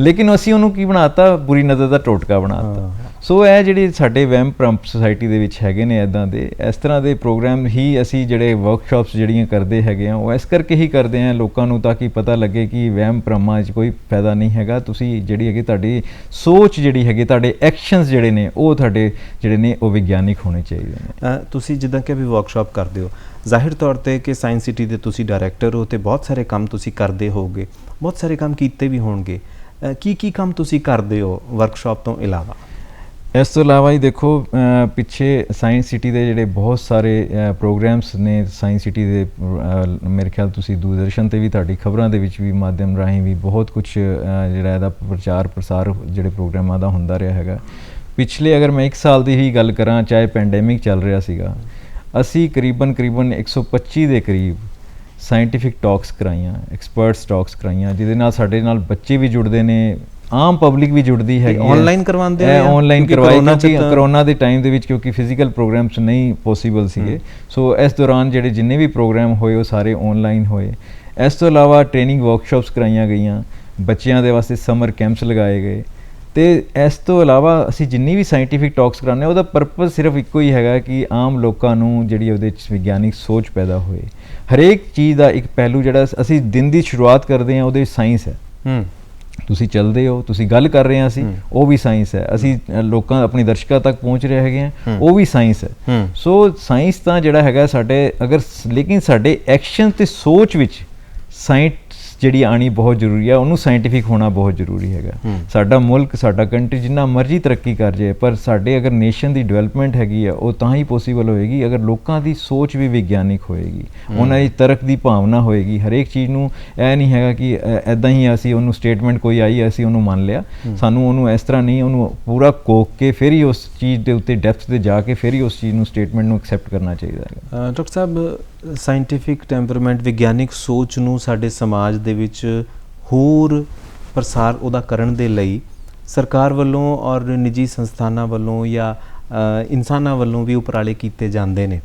ਲੇਕਿਨ ਅਸੀਂ ਉਹਨੂੰ ਕੀ ਬਣਾਤਾ, ਬੁਰੀ ਨਜ਼ਰ ਦਾ ਟੋਟਕਾ ਬਣਾਤਾ। ਸੋ ਇਹ ਜਿਹੜੇ ਸਾਡੇ ਵਹਿਮ ਭਰਮ ਸੁਸਾਇਟੀ ਦੇ ਵਿੱਚ ਹੈਗੇ ਨੇ, ਇੱਦਾਂ ਦੇ ਇਸ ਤਰ੍ਹਾਂ ਦੇ ਪ੍ਰੋਗਰਾਮ ਹੀ ਅਸੀਂ ਜਿਹੜੇ ਵਰਕਸ਼ਾਪਸ ਜਿਹੜੀਆਂ ਕਰਦੇ ਹੈਗੇ ਆ, ਉਹ ਇਸ ਕਰਕੇ ਹੀ ਕਰਦੇ ਹਾਂ ਲੋਕਾਂ ਨੂੰ, ਤਾਂ ਕਿ ਪਤਾ ਲੱਗੇ ਕਿ ਵਹਿਮ ਭਰਮਾਂ 'ਚ ਕੋਈ ਫਾਇਦਾ ਨਹੀਂ ਹੈਗਾ। ਤੁਸੀਂ ਜਿਹੜੀ ਹੈਗੀ ਤੁਹਾਡੀ ਸੋਚ ਜਿਹੜੀ ਹੈਗੀ, ਤੁਹਾਡੇ ਐਕਸ਼ਨਸ ਜਿਹੜੇ ਨੇ, ਉਹ ਤੁਹਾਡੇ ਜਿਹੜੇ ਨੇ ਉਹ ਵਿਗਿਆਨਿਕ ਹੋਣੇ ਚਾਹੀਦੇ ਨੇ। ਤੁਸੀਂ ਜਿੱਦਾਂ ਕਿ ਵੀ ਵਰਕਸ਼ਾਪ ਕਰਦੇ ਹੋ, ਜ਼ਾਹਿਰ ਤੌਰ 'ਤੇ ਕਿ ਸਾਇੰਸ ਸਿਟੀ ਦੇ ਤੁਸੀਂ ਡਾਇਰੈਕਟਰ ਹੋ ਤੇ ਬਹੁਤ ਸਾਰੇ ਕੰਮ ਤੁਸੀਂ ਕਰਦੇ ਹੋਗੇ, ਬਹੁਤ ਸਾਰੇ ਕੰਮ ਕੀਤੇ ਵੀ ਹੋਣਗੇ। ਕੀ ਕੀ ਕੰਮ ਤੁਸੀਂ ਕਰਦੇ ਹੋ ਵਰਕਸ਼ਾਪ ਤੋਂ ਇਲਾਵਾ? ਇਸ ਤੋਂ ਇਲਾਵਾ ਹੀ ਦੇਖੋ ਪਿੱਛੇ ਸਾਇੰਸ ਸਿਟੀ ਦੇ ਜਿਹੜੇ ਬਹੁਤ ਸਾਰੇ ਪ੍ਰੋਗਰਾਮਸ ਨੇ ਸਾਇੰਸ ਸਿਟੀ ਦੇ, ਮੇਰੇ ਖਿਆਲ ਤੁਸੀਂ ਦੂਰਦਰਸ਼ਨ ਤੇ ਵੀ ਤੁਹਾਡੀ ਖਬਰਾਂ ਦੇ ਵਿੱਚ ਵੀ ਮਾਧਿਅਮ ਰਾਹੀਂ ਵੀ ਬਹੁਤ ਕੁਝ ਜਿਹੜਾ ਇਹਦਾ ਪ੍ਰਚਾਰ ਪ੍ਰਸਾਰ ਜਿਹੜੇ ਪ੍ਰੋਗਰਾਮਾਂ ਦਾ ਹੁੰਦਾ ਰਿਹਾ ਹੈਗਾ। ਪਿਛਲੇ ਅਗਰ ਮੈਂ 1 ਸਾਲ ਦੀ ਹੀ ਗੱਲ ਕਰਾਂ, ਚਾਹੇ ਪੈਂਡੈਮਿਕ ਚੱਲ ਰਿਹਾ ਸੀਗਾ, ਅਸੀਂ ਕਰੀਬਨ 125 ਦੇ ਕਰੀਬ ਸਾਇੰਟੀਫਿਕ ਟਾਕਸ ਕਰਾਈਆਂ, ਐਕਸਪਰਟਸ ਟਾਕਸ ਕਰਾਈਆਂ, ਜਿਹਦੇ ਨਾਲ ਸਾਡੇ ਨਾਲ ਬੱਚੇ ਵੀ ਜੁੜਦੇ ਨੇ, ਆਮ ਪਬਲਿਕ ਵੀ ਜੁੜਦੀ ਹੈਗੀ ਹੈ। ਆਨਲਾਈਨ ਕਰਵਾਉਂਦੇ ਹੋ? ਆਨਲਾਈਨ ਕਰਵਾਈ, ਕਿਉਂਕਿ ਕਰੋਨਾ ਦੇ ਟਾਈਮ ਦੇ ਵਿੱਚ ਕਿਉਂਕਿ ਫਿਜ਼ੀਕਲ ਪ੍ਰੋਗਰਾਮਸ ਨਹੀਂ ਪੋਸੀਬਲ ਸੀਗੇ, ਸੋ ਇਸ ਦੌਰਾਨ ਜਿਹੜੇ ਜਿੰਨੇ ਵੀ ਪ੍ਰੋਗਰਾਮ ਹੋਏ ਉਹ ਸਾਰੇ ਆਨਲਾਈਨ ਹੋਏ। ਇਸ ਤੋਂ ਇਲਾਵਾ ਟ੍ਰੇਨਿੰਗ ਵਰਕਸ਼ਾਪਸ ਕਰਾਈਆਂ ਗਈਆਂ, ਬੱਚਿਆਂ ਦੇ ਵਾਸਤੇ ਸਮਰ ਕੈਂਪਸ ਲਗਾਏ ਗਏ। ਤੇ ਇਸ ਤੋਂ ਇਲਾਵਾ ਅਸੀਂ ਜਿੰਨੀ ਵੀ ਸਾਇੰਟੀਫਿਕ ਟਾਕਸ ਕਰਾਉਂਦੇ ਹਾਂ ਉਹਦਾ ਪਰਪਸ ਸਿਰਫ ਇੱਕੋ ਹੀ ਹੈਗਾ ਕਿ ਆਮ ਲੋਕਾਂ ਨੂੰ ਜਿਹੜੀ ਉਹਦੇ 'ਚ ਵਿਗਿਆਨਿਕ ਸੋਚ ਪੈਦਾ ਹੋਏ। ਹਰੇਕ ਚੀਜ਼ ਦਾ ਇੱਕ ਪਹਿਲੂ ਜਿਹੜਾ ਅਸੀਂ ਦਿਨ ਦੀ ਸ਼ੁਰੂਆਤ ਕਰਦੇ ਹਾਂ ਉਹਦੇ ਵਿੱਚ ਸਾਇੰਸ ਹੈ। ਤੁਸੀਂ ਚੱਲਦੇ ਹੋ, ਤੁਸੀਂ ਗੱਲ ਕਰ ਰਹੇ ਹਾਂ ਅਸੀਂ, ਉਹ ਵੀ ਸਾਇੰਸ ਹੈ। ਅਸੀਂ ਲੋਕਾਂ ਆਪਣੀ ਦਰਸ਼ਕਾਂ ਤੱਕ ਪਹੁੰਚ ਰਹੇ ਹੈਗੇ ਹਾਂ, ਉਹ ਵੀ ਸਾਇੰਸ ਹੈ। ਸੋ ਸਾਇੰਸ ਤਾਂ ਜਿਹੜਾ ਹੈਗਾ ਸਾਡੇ ਅਗਰ, ਲੇਕਿਨ ਸਾਡੇ ਐਕਸ਼ਨ ਤੇ ਸੋਚ ਵਿੱਚ ਸਾਇੰਸ ਜਿਹੜੀ ਆਣੀ ਬਹੁਤ ਜ਼ਰੂਰੀ ਹੈ, ਉਹਨੂੰ ਸਾਇੰਟੀਫਿਕ ਹੋਣਾ ਬਹੁਤ ਜ਼ਰੂਰੀ ਹੈਗਾ। ਸਾਡਾ ਮੁਲਕ, ਸਾਡਾ ਕੰਟਰੀ ਜਿੰਨਾ ਮਰਜ਼ੀ ਤਰੱਕੀ ਕਰ ਜਾਏ, ਪਰ ਸਾਡੇ ਅਗਰ ਨੇਸ਼ਨ ਦੀ ਡਿਵੈਲਪਮੈਂਟ ਹੈਗੀ ਆ ਉਹ ਤਾਂ ਹੀ ਪੋਸੀਬਲ ਹੋਏਗੀ ਅਗਰ ਲੋਕਾਂ ਦੀ ਸੋਚ ਵੀ ਵਿਗਿਆਨਿਕ ਹੋਏਗੀ, ਉਹਨਾਂ ਦੀ ਤਰਕ ਦੀ ਭਾਵਨਾ ਹੋਏਗੀ। ਹਰੇਕ ਚੀਜ਼ ਨੂੰ ਇਹ ਨਹੀਂ ਹੈਗਾ ਕਿ ਇੱਦਾਂ ਹੀ ਅਸੀਂ ਉਹਨੂੰ ਸਟੇਟਮੈਂਟ ਕੋਈ ਆਈ ਅਸੀਂ ਉਹਨੂੰ ਮੰਨ ਲਿਆ, ਸਾਨੂੰ ਉਹਨੂੰ ਇਸ ਤਰ੍ਹਾਂ ਨਹੀਂ, ਉਹਨੂੰ ਪੂਰਾ ਕੋਕ ਕੇ ਫਿਰ ਹੀ ਉਸ ਚੀਜ਼ ਦੇ ਉੱਤੇ ਡੈਪਥ ਤੇ ਜਾ ਕੇ ਫਿਰ ਹੀ ਉਸ ਚੀਜ਼ ਨੂੰ ਸਟੇਟਮੈਂਟ ਨੂੰ ਐਕਸੈਪਟ ਕਰਨਾ ਚਾਹੀਦਾ ਹੈਗਾ। ਡਾਕਟਰ ਸਾਹਿਬ, ਸਾਇੰਟੀਫਿਕ ਟੈਂਪਰਾਮੈਂਟ, ਵਿਗਿਆਨਿਕ ਸੋਚ ਨੂੰ ਸਾਡੇ ਸਮਾਜ ਦੇ ਵਿੱਚ ਹੋਰ ਪ੍ਰਸਾਰ ਉਹਦਾ ਕਰਨ ਦੇ ਲਈ ਸਰਕਾਰ ਵੱਲੋਂ ਔਰ ਨਿੱਜੀ ਸੰਸਥਾਨਾਂ ਵੱਲੋਂ ਜਾਂ ਇਨਸਾਨਾਂ ਵੱਲੋਂ ਵੀ ਉਪਰਾਲੇ ਕੀਤੇ ਜਾਂਦੇ ਨੇ।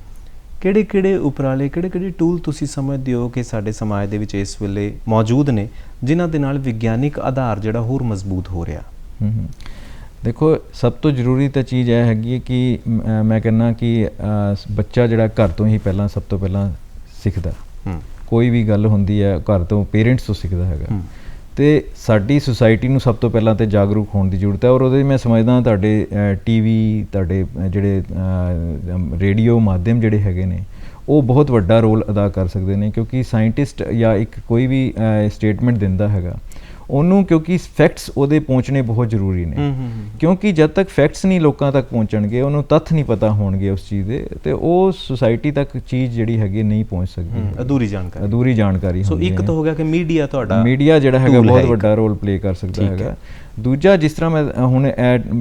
ਕਿਹੜੇ ਉਪਰਾਲੇ, ਕਿਹੜੇ ਟੂਲ ਤੁਸੀਂ ਸਮਝਦੇ ਹੋ ਕਿ ਸਾਡੇ ਸਮਾਜ ਦੇ ਵਿੱਚ ਇਸ ਵੇਲੇ ਮੌਜੂਦ ਨੇ ਜਿਨ੍ਹਾਂ ਦੇ ਨਾਲ ਵਿਗਿਆਨਿਕ ਆਧਾਰ ਜਿਹੜਾ ਹੋਰ ਮਜ਼ਬੂਤ ਹੋ ਰਿਹਾ? ਦੇਖੋ, ਸਭ ਤੋਂ ਜ਼ਰੂਰੀ ਤਾਂ ਚੀਜ਼ ਇਹ ਹੈਗੀ ਹੈ ਕਿ ਮੈਂ ਕਹਿੰਦਾ ਕਿ ਬੱਚਾ ਜਿਹੜਾ ਘਰ ਤੋਂ ਹੀ ਸਭ ਤੋਂ ਪਹਿਲਾਂ ਸਿੱਖਦਾ। ਕੋਈ ਵੀ ਗੱਲ ਹੁੰਦੀ ਹੈ ਘਰ ਤੋਂ, ਪੇਰੈਂਟਸ ਤੋਂ ਸਿੱਖਦਾ ਹੈਗਾ। ਤੇ ਸਾਡੀ ਸੁਸਾਇਟੀ ਨੂੰ ਸਭ ਤੋਂ ਪਹਿਲਾਂ ਤੇ ਜਾਗਰੂਕ ਹੋਣ ਦੀ ਜ਼ਰੂਰਤ ਹੈ, ਔਰ ਉਹਦੇ ਮੈਂ ਸਮਝਦਾ ਤੁਹਾਡੇ ਟੀਵੀ, ਤੁਹਾਡੇ ਜਿਹੜੇ ਰੇਡੀਓ ਮਾਧਿਅਮ ਜਿਹੜੇ ਹੈਗੇ ਨੇ ਉਹ ਬਹੁਤ ਵੱਡਾ ਰੋਲ ਅਦਾ ਕਰ ਸਕਦੇ ਨੇ। ਕਿਉਂਕਿ ਸਾਇੰਟਿਸਟ ਜਾਂ ਇੱਕ ਕੋਈ ਵੀ ਸਟੇਟਮੈਂਟ ਦਿੰਦਾ ਹੈਗਾ ਉਹਨੂੰ, ਕਿਉਂਕਿ ਫੈਕਟਸ ਉਹਦੇ ਪਹੁੰਚਣੇ ਬਹੁਤ ਜ਼ਰੂਰੀ ਨੇ। ਕਿਉਂਕਿ ਜਦ ਤੱਕ ਫੈਕਟਸ ਨਹੀਂ ਲੋਕਾਂ ਤੱਕ ਪਹੁੰਚਣਗੇ, ਉਹਨੂੰ ਤੱਥ ਨਹੀਂ ਪਤਾ ਹੋਣਗੇ ਉਸ ਚੀਜ਼ ਦੇ, ਤੇ ਉਹ ਸੁਸਾਇਟੀ ਤੱਕ ਚੀਜ਼ ਜਿਹੜੀ ਹੈਗੀ ਨਹੀਂ ਪਹੁੰਚ ਸਕਦੀ। ਅਧੂਰੀ ਜਾਣਕਾਰੀ। ਸੋ ਇੱਕ ਤਾਂ ਹੋ ਗਿਆ ਕਿ ਮੀਡੀਆ, ਤੁਹਾਡਾ ਮੀਡੀਆ ਜਿਹੜਾ ਹੈਗਾ ਬਹੁਤ ਵੱਡਾ ਰੋਲ ਪਲੇ ਕਰ ਸਕਦਾ ਹੈਗਾ। ਦੂਜਾ, ਜਿਸ ਤਰ੍ਹਾਂ ਮੈਂ ਹੁਣ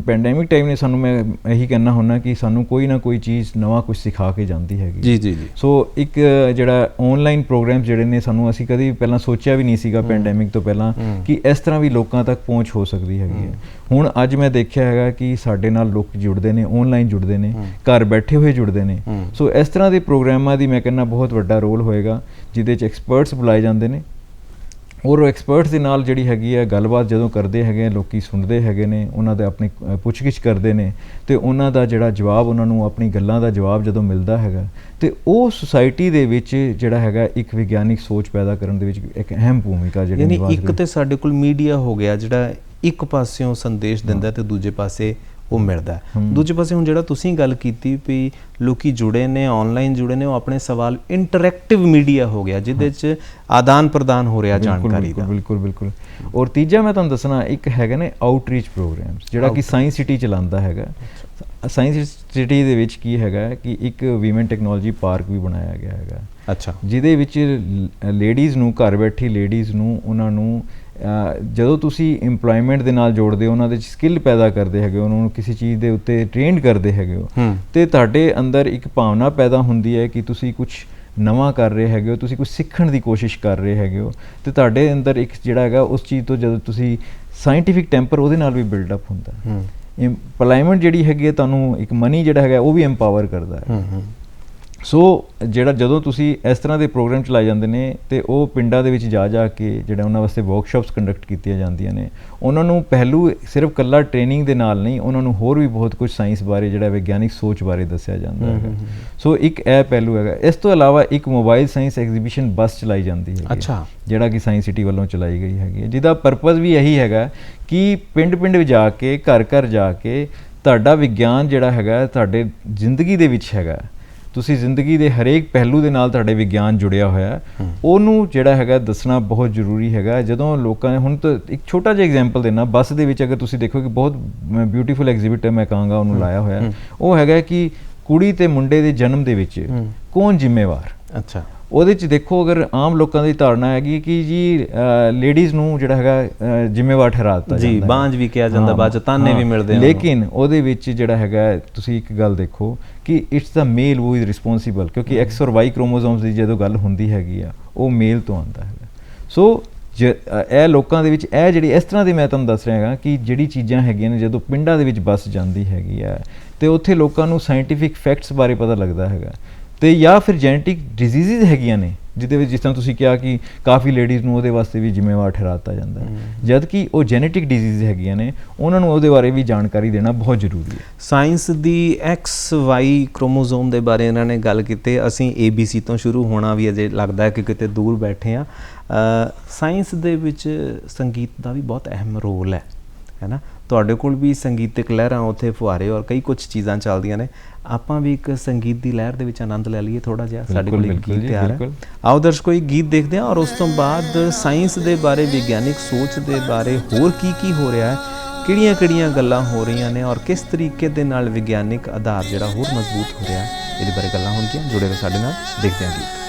ਪੈਂਡੈਮਿਕ ਟਾਈਮ ਨੇ ਸਾਨੂੰ, ਮੈਂ ਇਹੀ ਕਹਿਣਾ ਹੁੰਦਾ ਕਿ ਸਾਨੂੰ ਕੋਈ ਨਾ ਕੋਈ ਚੀਜ਼ ਨਵਾਂ ਕੁਝ ਸਿਖਾ ਕੇ ਜਾਂਦੀ ਹੈਗੀ। ਜੀ। ਸੋ ਇੱਕ ਜਿਹੜਾ ਆਨਲਾਈਨ ਪ੍ਰੋਗਰਾਮ ਜਿਹੜੇ ਨੇ, ਸਾਨੂੰ ਅਸੀਂ ਕਦੀ ਪਹਿਲਾਂ ਸੋਚਿਆ ਵੀ ਨਹੀਂ ਸੀਗਾ ਪੈਂਡੈਮਿਕ ਤੋਂ ਪਹਿਲਾਂ ਕਿ ਇਸ ਤਰ੍ਹਾਂ ਵੀ ਲੋਕਾਂ ਤੱਕ ਪਹੁੰਚ ਹੋ ਸਕਦੀ ਹੈਗੀ ਹੈ। ਹੁਣ ਅੱਜ ਮੈਂ ਦੇਖਿਆ ਹੈਗਾ ਕਿ ਸਾਡੇ ਨਾਲ ਲੋਕ ਜੁੜਦੇ ਨੇ, ਆਨਲਾਈਨ ਜੁੜਦੇ ਨੇ, ਘਰ ਬੈਠੇ ਹੋਏ ਜੁੜਦੇ ਨੇ। ਸੋ ਇਸ ਤਰ੍ਹਾਂ ਦੇ ਪ੍ਰੋਗਰਾਮਾਂ ਦੀ ਮੈਂ ਕਹਿੰਦਾ ਬਹੁਤ ਵੱਡਾ ਰੋਲ ਹੋਏਗਾ, ਜਿਹਦੇ 'ਚ ਐਕਸਪਰਟਸ ਬੁਲਾਏ ਜਾਂਦੇ ਨੇ, ਔਰ ਉਹ ਐਕਸਪਰਟਸ ਦੇ ਨਾਲ ਜਿਹੜੀ ਹੈਗੀ ਹੈ ਗੱਲਬਾਤ ਜਦੋਂ ਕਰਦੇ ਹੈਗੇ, ਲੋਕੀ ਸੁਣਦੇ ਹੈਗੇ ਨੇ, ਉਹਨਾਂ ਦੇ ਆਪਣੀ ਪੁੱਛਗਿੱਛ ਕਰਦੇ ਨੇ, ਤੇ ਉਹਨਾਂ ਦਾ ਜਿਹੜਾ ਜਵਾਬ, ਉਹਨਾਂ ਨੂੰ ਆਪਣੀ ਗੱਲਾਂ ਦਾ ਜਵਾਬ ਜਦੋਂ ਮਿਲਦਾ ਹੈਗਾ, ਤੇ ਉਹ ਸੁਸਾਇਟੀ ਦੇ ਵਿੱਚ ਜਿਹੜਾ ਹੈਗਾ ਇੱਕ ਵਿਗਿਆਨਿਕ ਸੋਚ ਪੈਦਾ ਕਰਨ ਦੇ ਵਿੱਚ ਇੱਕ ਅਹਿਮ ਭੂਮਿਕਾ ਜਿਹੜੀ ਨਿਭਾ ਰਹੀ ਹੈ। ਇੱਕ ਤੇ ਸਾਡੇ ਕੋਲ ਮੀਡੀਆ ਹੋ ਗਿਆ ਜਿਹੜਾ ਇੱਕ ਪਾਸਿਓਂ ਸੰਦੇਸ਼ ਦਿੰਦਾ ਤੇ ਦੂਜੇ ਪਾਸੇ ਉਹ ਮਿਲਦਾ। ਦੂਜੇ ਪਾਸੇ ਹੁਣ ਜਿਹੜਾ ਤੁਸੀਂ ਗੱਲ ਕੀਤੀ ਵੀ ਲੋਕੀ ਜੁੜੇ ਨੇ, ਆਨਲਾਈਨ ਜੁੜੇ ਨੇ, ਉਹ ਆਪਣੇ ਸਵਾਲ, ਇੰਟਰੈਕਟਿਵ ਮੀਡੀਆ ਹੋ ਗਿਆ ਜਿਹਦੇ 'ਚ ਆਦਾਨ ਪ੍ਰਦਾਨ ਹੋ ਰਿਹਾ ਜਾਣਕਾਰੀ ਦਾ। ਬਿਲਕੁਲ। ਔਰ ਤੀਜਾ ਮੈਂ ਤੁਹਾਨੂੰ ਦੱਸਣਾ, ਇੱਕ ਹੈਗਾ ਨੇ ਆਊਟਰੀਚ ਪ੍ਰੋਗਰਾਮਸ, ਜਿਹੜਾ ਕਿ ਸਾਇੰਸ ਸਿਟੀ ਚਲਾਉਂਦਾ ਹੈਗਾ। ਸਾਇੰਸ ਸਿਟੀ ਦੇ ਵਿੱਚ ਕੀ ਹੈਗਾ ਕਿ ਇੱਕ ਵੀਮਨ ਟੈਕਨੋਲੋਜੀ ਪਾਰਕ ਵੀ ਬਣਾਇਆ ਗਿਆ ਹੈਗਾ। ਅੱਛਾ। ਜਿਹਦੇ ਵਿੱਚ ਲੇਡੀਜ਼ ਨੂੰ, ਘਰ ਬੈਠੀ ਲੇਡੀਜ਼ ਨੂੰ, ਉਹਨਾਂ ਨੂੰ ਜਦੋਂ ਤੁਸੀਂ ਇੰਪਲੋਇਮੈਂਟ ਦੇ ਨਾਲ ਜੋੜਦੇ ਹੋ, ਉਹਨਾਂ ਦੇ ਸਕਿੱਲ ਪੈਦਾ ਕਰਦੇ ਹੈਗੇ ਹੋ, ਉਹਨਾਂ ਨੂੰ ਕਿਸੇ ਚੀਜ਼ ਦੇ ਉੱਤੇ ਟ੍ਰੇਨਡ ਕਰਦੇ ਹੈਗੇ ਹੋ, ਤੇ ਤੁਹਾਡੇ ਅੰਦਰ ਇੱਕ ਭਾਵਨਾ ਪੈਦਾ ਹੁੰਦੀ ਹੈ ਕਿ ਤੁਸੀਂ ਕੁਝ ਨਵਾਂ ਕਰ ਰਹੇ ਹੈਗੇ ਹੋ, ਤੁਸੀਂ ਕੁਝ ਸਿੱਖਣ ਦੀ ਕੋਸ਼ਿਸ਼ ਕਰ ਰਹੇ ਹੈਗੇ ਹੋ, ਤੇ ਤੁਹਾਡੇ ਅੰਦਰ ਇੱਕ ਜਿਹੜਾ ਹੈਗਾ ਉਸ ਚੀਜ਼ ਤੋਂ ਜਦੋਂ ਤੁਸੀਂ ਸਾਇੰਟੀਫਿਕ ਟੈਂਪਰ ਉਹਦੇ ਨਾਲ ਵੀ ਬਿਲਡਅਪ ਹੁੰਦਾ। ਇੰਪਲੋਇਮੈਂਟ ਜਿਹੜੀ ਹੈਗੀ ਹੈ ਤੁਹਾਨੂੰ ਇੱਕ ਮਨੀ ਜਿਹੜਾ ਹੈਗਾ ਉਹ ਵੀ ਐਮਪਾਵਰ ਕਰਦਾ ਹੈ। ਸੋ ਜਿਹੜਾ ਜਦੋਂ ਤੁਸੀਂ ਇਸ ਤਰ੍ਹਾਂ ਦੇ ਪ੍ਰੋਗਰਾਮ ਚਲਾਏ ਜਾਂਦੇ ਨੇ, ਤੇ ਉਹ ਪਿੰਡਾਂ ਦੇ ਵਿੱਚ ਜਾ ਕੇ ਜਿਹੜਾ ਉਹਨਾਂ ਵਾਸਤੇ ਵਰਕਸ਼ਾਪਸ ਕੰਡਕਟ ਕੀਤੀਆਂ ਜਾਂਦੀਆਂ ਨੇ, ਉਹਨਾਂ ਨੂੰ ਪਹਿਲੂ ਸਿਰਫ ਇਕੱਲਾ ਟ੍ਰੇਨਿੰਗ ਦੇ ਨਾਲ ਨਹੀਂ, ਉਹਨਾਂ ਨੂੰ ਹੋਰ ਵੀ ਬਹੁਤ ਕੁਝ ਸਾਇੰਸ ਬਾਰੇ, ਜਿਹੜਾ ਵਿਗਿਆਨਿਕ ਸੋਚ ਬਾਰੇ ਦੱਸਿਆ ਜਾਂਦਾ ਹੈਗਾ। ਸੋ ਇੱਕ ਇਹ ਪਹਿਲੂ ਹੈਗਾ। ਇਸ ਤੋਂ ਇਲਾਵਾ ਇੱਕ ਮੋਬਾਈਲ ਸਾਇੰਸ ਐਗਜ਼ੀਬਿਸ਼ਨ ਬੱਸ ਚਲਾਈ ਜਾਂਦੀ ਹੈ। ਅੱਛਾ। ਜਿਹੜਾ ਕਿ ਸਾਇੰਸ ਸਿਟੀ ਵੱਲੋਂ ਚਲਾਈ ਗਈ ਹੈਗੀ ਹੈ, ਜਿਹਦਾ ਪਰਪਸ ਵੀ ਇਹੀ ਹੈਗਾ ਕਿ ਪਿੰਡ ਜਾ ਕੇ, ਘਰ ਜਾ ਕੇ ਤੁਹਾਡਾ ਵਿਗਿਆਨ ਜਿਹੜਾ ਹੈਗਾ ਤੁਹਾਡੇ ਜ਼ਿੰਦਗੀ ਦੇ ਵਿੱਚ ਹੈਗਾ, ਤੁਸੀਂ ਜ਼ਿੰਦਗੀ ਦੇ ਹਰੇਕ ਪਹਿਲੂ ਦੇ ਨਾਲ ਤੁਹਾਡੇ ਵਿਗਿਆਨ ਜੁੜਿਆ ਹੋਇਆ, ਉਹਨੂੰ ਜਿਹੜਾ ਹੈਗਾ ਦੱਸਣਾ ਬਹੁਤ ਜ਼ਰੂਰੀ ਹੈਗਾ। ਜਦੋਂ ਲੋਕਾਂ ਨੇ, ਹੁਣ ਤਾਂ ਇੱਕ ਛੋਟਾ ਜਿਹਾ ਐਗਜ਼ਾਮਪਲ ਦੇਣਾ, ਬੱਸ ਦੇ ਵਿੱਚ ਅਗਰ ਤੁਸੀਂ ਦੇਖੋ ਕਿ ਬਹੁਤ ਬਿਊਟੀਫੁਲ ਐਗਜ਼ੀਬਿਟ ਮੈਂ ਕਹਾਂਗਾ ਉਹਨੂੰ ਲਾਇਆ ਹੋਇਆ, ਉਹ ਹੈਗਾ ਕਿ ਕੁੜੀ ਤੇ ਮੁੰਡੇ ਦੇ ਜਨਮ ਦੇ ਵਿੱਚ ਕੌਣ ਜ਼ਿੰਮੇਵਾਰ। ਅੱਛਾ, ਉਹਦੇ 'ਚ ਦੇਖੋ, ਅਗਰ ਆਮ ਲੋਕਾਂ ਦੀ ਧਾਰਨਾ ਹੈਗੀ ਕਿ ਜੀ ਲੇਡੀਜ਼ ਨੂੰ ਜਿਹੜਾ ਹੈਗਾ ਜ਼ਿੰਮੇਵਾਰ ਠਹਿਰਾ ਦਿੱਤਾ ਜੀ, ਬਾਂਝ ਵੀ ਕਿਹਾ ਜਾਂਦਾ, ਬਾਅਦ 'ਚ ਤਾਨੇ ਵੀ ਮਿਲਦੇ ਆ। ਲੇਕਿਨ ਉਹਦੇ ਵਿੱਚ ਜਿਹੜਾ ਹੈਗਾ ਤੁਸੀਂ ਇੱਕ ਗੱਲ ਦੇਖੋ ਕਿ it's the male who is responsible, ਕਿਉਂਕਿ ਐਕਸ ਔਰ ਵਾਈ ਕ੍ਰੋਮੋਸੋਮਸ ਦੀ ਜਦੋਂ ਗੱਲ ਹੁੰਦੀ ਹੈਗੀ ਆ ਉਹ ਮੇਲ ਤੋਂ ਆਉਂਦਾ ਹੈਗਾ। ਸੋ ਇਹ ਲੋਕਾਂ ਦੇ ਵਿੱਚ ਇਹ ਜਿਹੜੀ ਇਸ ਤਰ੍ਹਾਂ ਦੀ, ਮੈਂ ਤੁਹਾਨੂੰ ਦੱਸ ਰਿਹਾ ਹੈਗਾ ਕਿ ਜਿਹੜੀ ਚੀਜ਼ਾਂ ਹੈਗੀਆਂ ਨੇ ਜਦੋਂ ਪਿੰਡਾਂ ਦੇ ਵਿੱਚ ਬੱਸ ਜਾਂਦੀ ਹੈਗੀ ਆ ਅਤੇ ਉੱਥੇ ਲੋਕਾਂ ਨੂੰ ਸਾਇੰਟੀਫਿਕ ਫੈਕਟਸ ਬਾਰੇ ਪਤਾ ਲੱਗਦਾ ਹੈਗਾ, ਅਤੇ ਜਾਂ ਫਿਰ ਜੈਨੇਟਿਕ ਡਿਜ਼ੀਜ਼ਿਜ਼ ਹੈਗੀਆਂ ਨੇ ਜਿਹਦੇ ਵਿੱਚ, ਜਿਸ ਤਰ੍ਹਾਂ ਤੁਸੀਂ ਕਿਹਾ ਕਿ ਕਾਫੀ ਲੇਡੀਜ਼ ਨੂੰ ਉਹਦੇ ਵਾਸਤੇ ਵੀ ਜ਼ਿੰਮੇਵਾਰ ਠਹਿਰਾ ਦਿੱਤਾ ਜਾਂਦਾ, ਜਦ ਕਿ ਉਹ ਜੈਨੇਟਿਕ ਡਿਜ਼ੀਜ਼ ਹੈਗੀਆਂ ਨੇ, ਉਹਨਾਂ ਨੂੰ ਉਹਦੇ ਬਾਰੇ ਵੀ ਜਾਣਕਾਰੀ ਦੇਣਾ ਬਹੁਤ ਜ਼ਰੂਰੀ ਹੈ। ਸਾਇੰਸ ਦੀ XY ਕ੍ਰੋਮੋਜ਼ੋਮ ਦੇ ਬਾਰੇ ਇਹਨਾਂ ਨੇ ਗੱਲ ਕੀਤੀ। ਅਸੀਂ ABC ਤੋਂ ਸ਼ੁਰੂ ਹੋਣਾ ਵੀ ਅਜੇ ਲੱਗਦਾ ਹੈ ਕਿ ਕਿਤੇ ਦੂਰ ਬੈਠੇ ਹਾਂ। ਸਾਇੰਸ ਦੇ ਵਿੱਚ ਸੰਗੀਤ ਦਾ ਵੀ ਬਹੁਤ ਅਹਿਮ ਰੋਲ ਹੈ ਨਾ। ਤੁਹਾਡੇ ਕੋਲ ਵੀ ਸੰਗੀਤਕ ਲਹਿਰਾਂ, ਉੱਥੇ ਫੁਹਾਰੇ ਔਰ ਕਈ ਕੁਝ ਚੀਜ਼ਾਂ ਚੱਲਦੀਆਂ ਨੇ। ਆਪਾਂ ਵੀ ਇੱਕ ਸੰਗੀਤ ਦੀ ਲਹਿਰ ਦੇ ਵਿੱਚ ਆਨੰਦ ਲੈ ਲਈਏ ਥੋੜ੍ਹਾ ਜਿਹਾ। ਸਾਡੇ ਕੋਲ ਇੱਕ ਗੀਤ ਤਿਆਰ ਹੈ, ਆਓ ਦਰਸ਼ਕੋ ਇੱਕ ਗੀਤ ਦੇਖਦੇ ਹਾਂ, ਔਰ ਉਸ ਤੋਂ ਬਾਅਦ ਸਾਇੰਸ ਦੇ ਬਾਰੇ, ਵਿਗਿਆਨਿਕ ਸੋਚ ਦੇ ਬਾਰੇ ਹੋਰ ਕੀ ਹੋ ਰਿਹਾ ਹੈ, ਕਿਹੜੀਆਂ ਗੱਲਾਂ ਹੋ ਰਹੀਆਂ ਨੇ, ਔਰ ਕਿਸ ਤਰੀਕੇ ਦੇ ਨਾਲ ਵਿਗਿਆਨਿਕ ਆਧਾਰ ਜਿਹੜਾ ਹੋਰ ਮਜ਼ਬੂਤ ਹੋ ਰਿਹਾ, ਇਹਦੇ ਬਾਰੇ ਗੱਲਾਂ ਹੋਣਗੀਆਂ। ਜੁੜੇ ਰਹੋ ਸਾਡੇ ਨਾਲ, ਦੇਖਦੇ ਹਾਂ ਗੀਤ।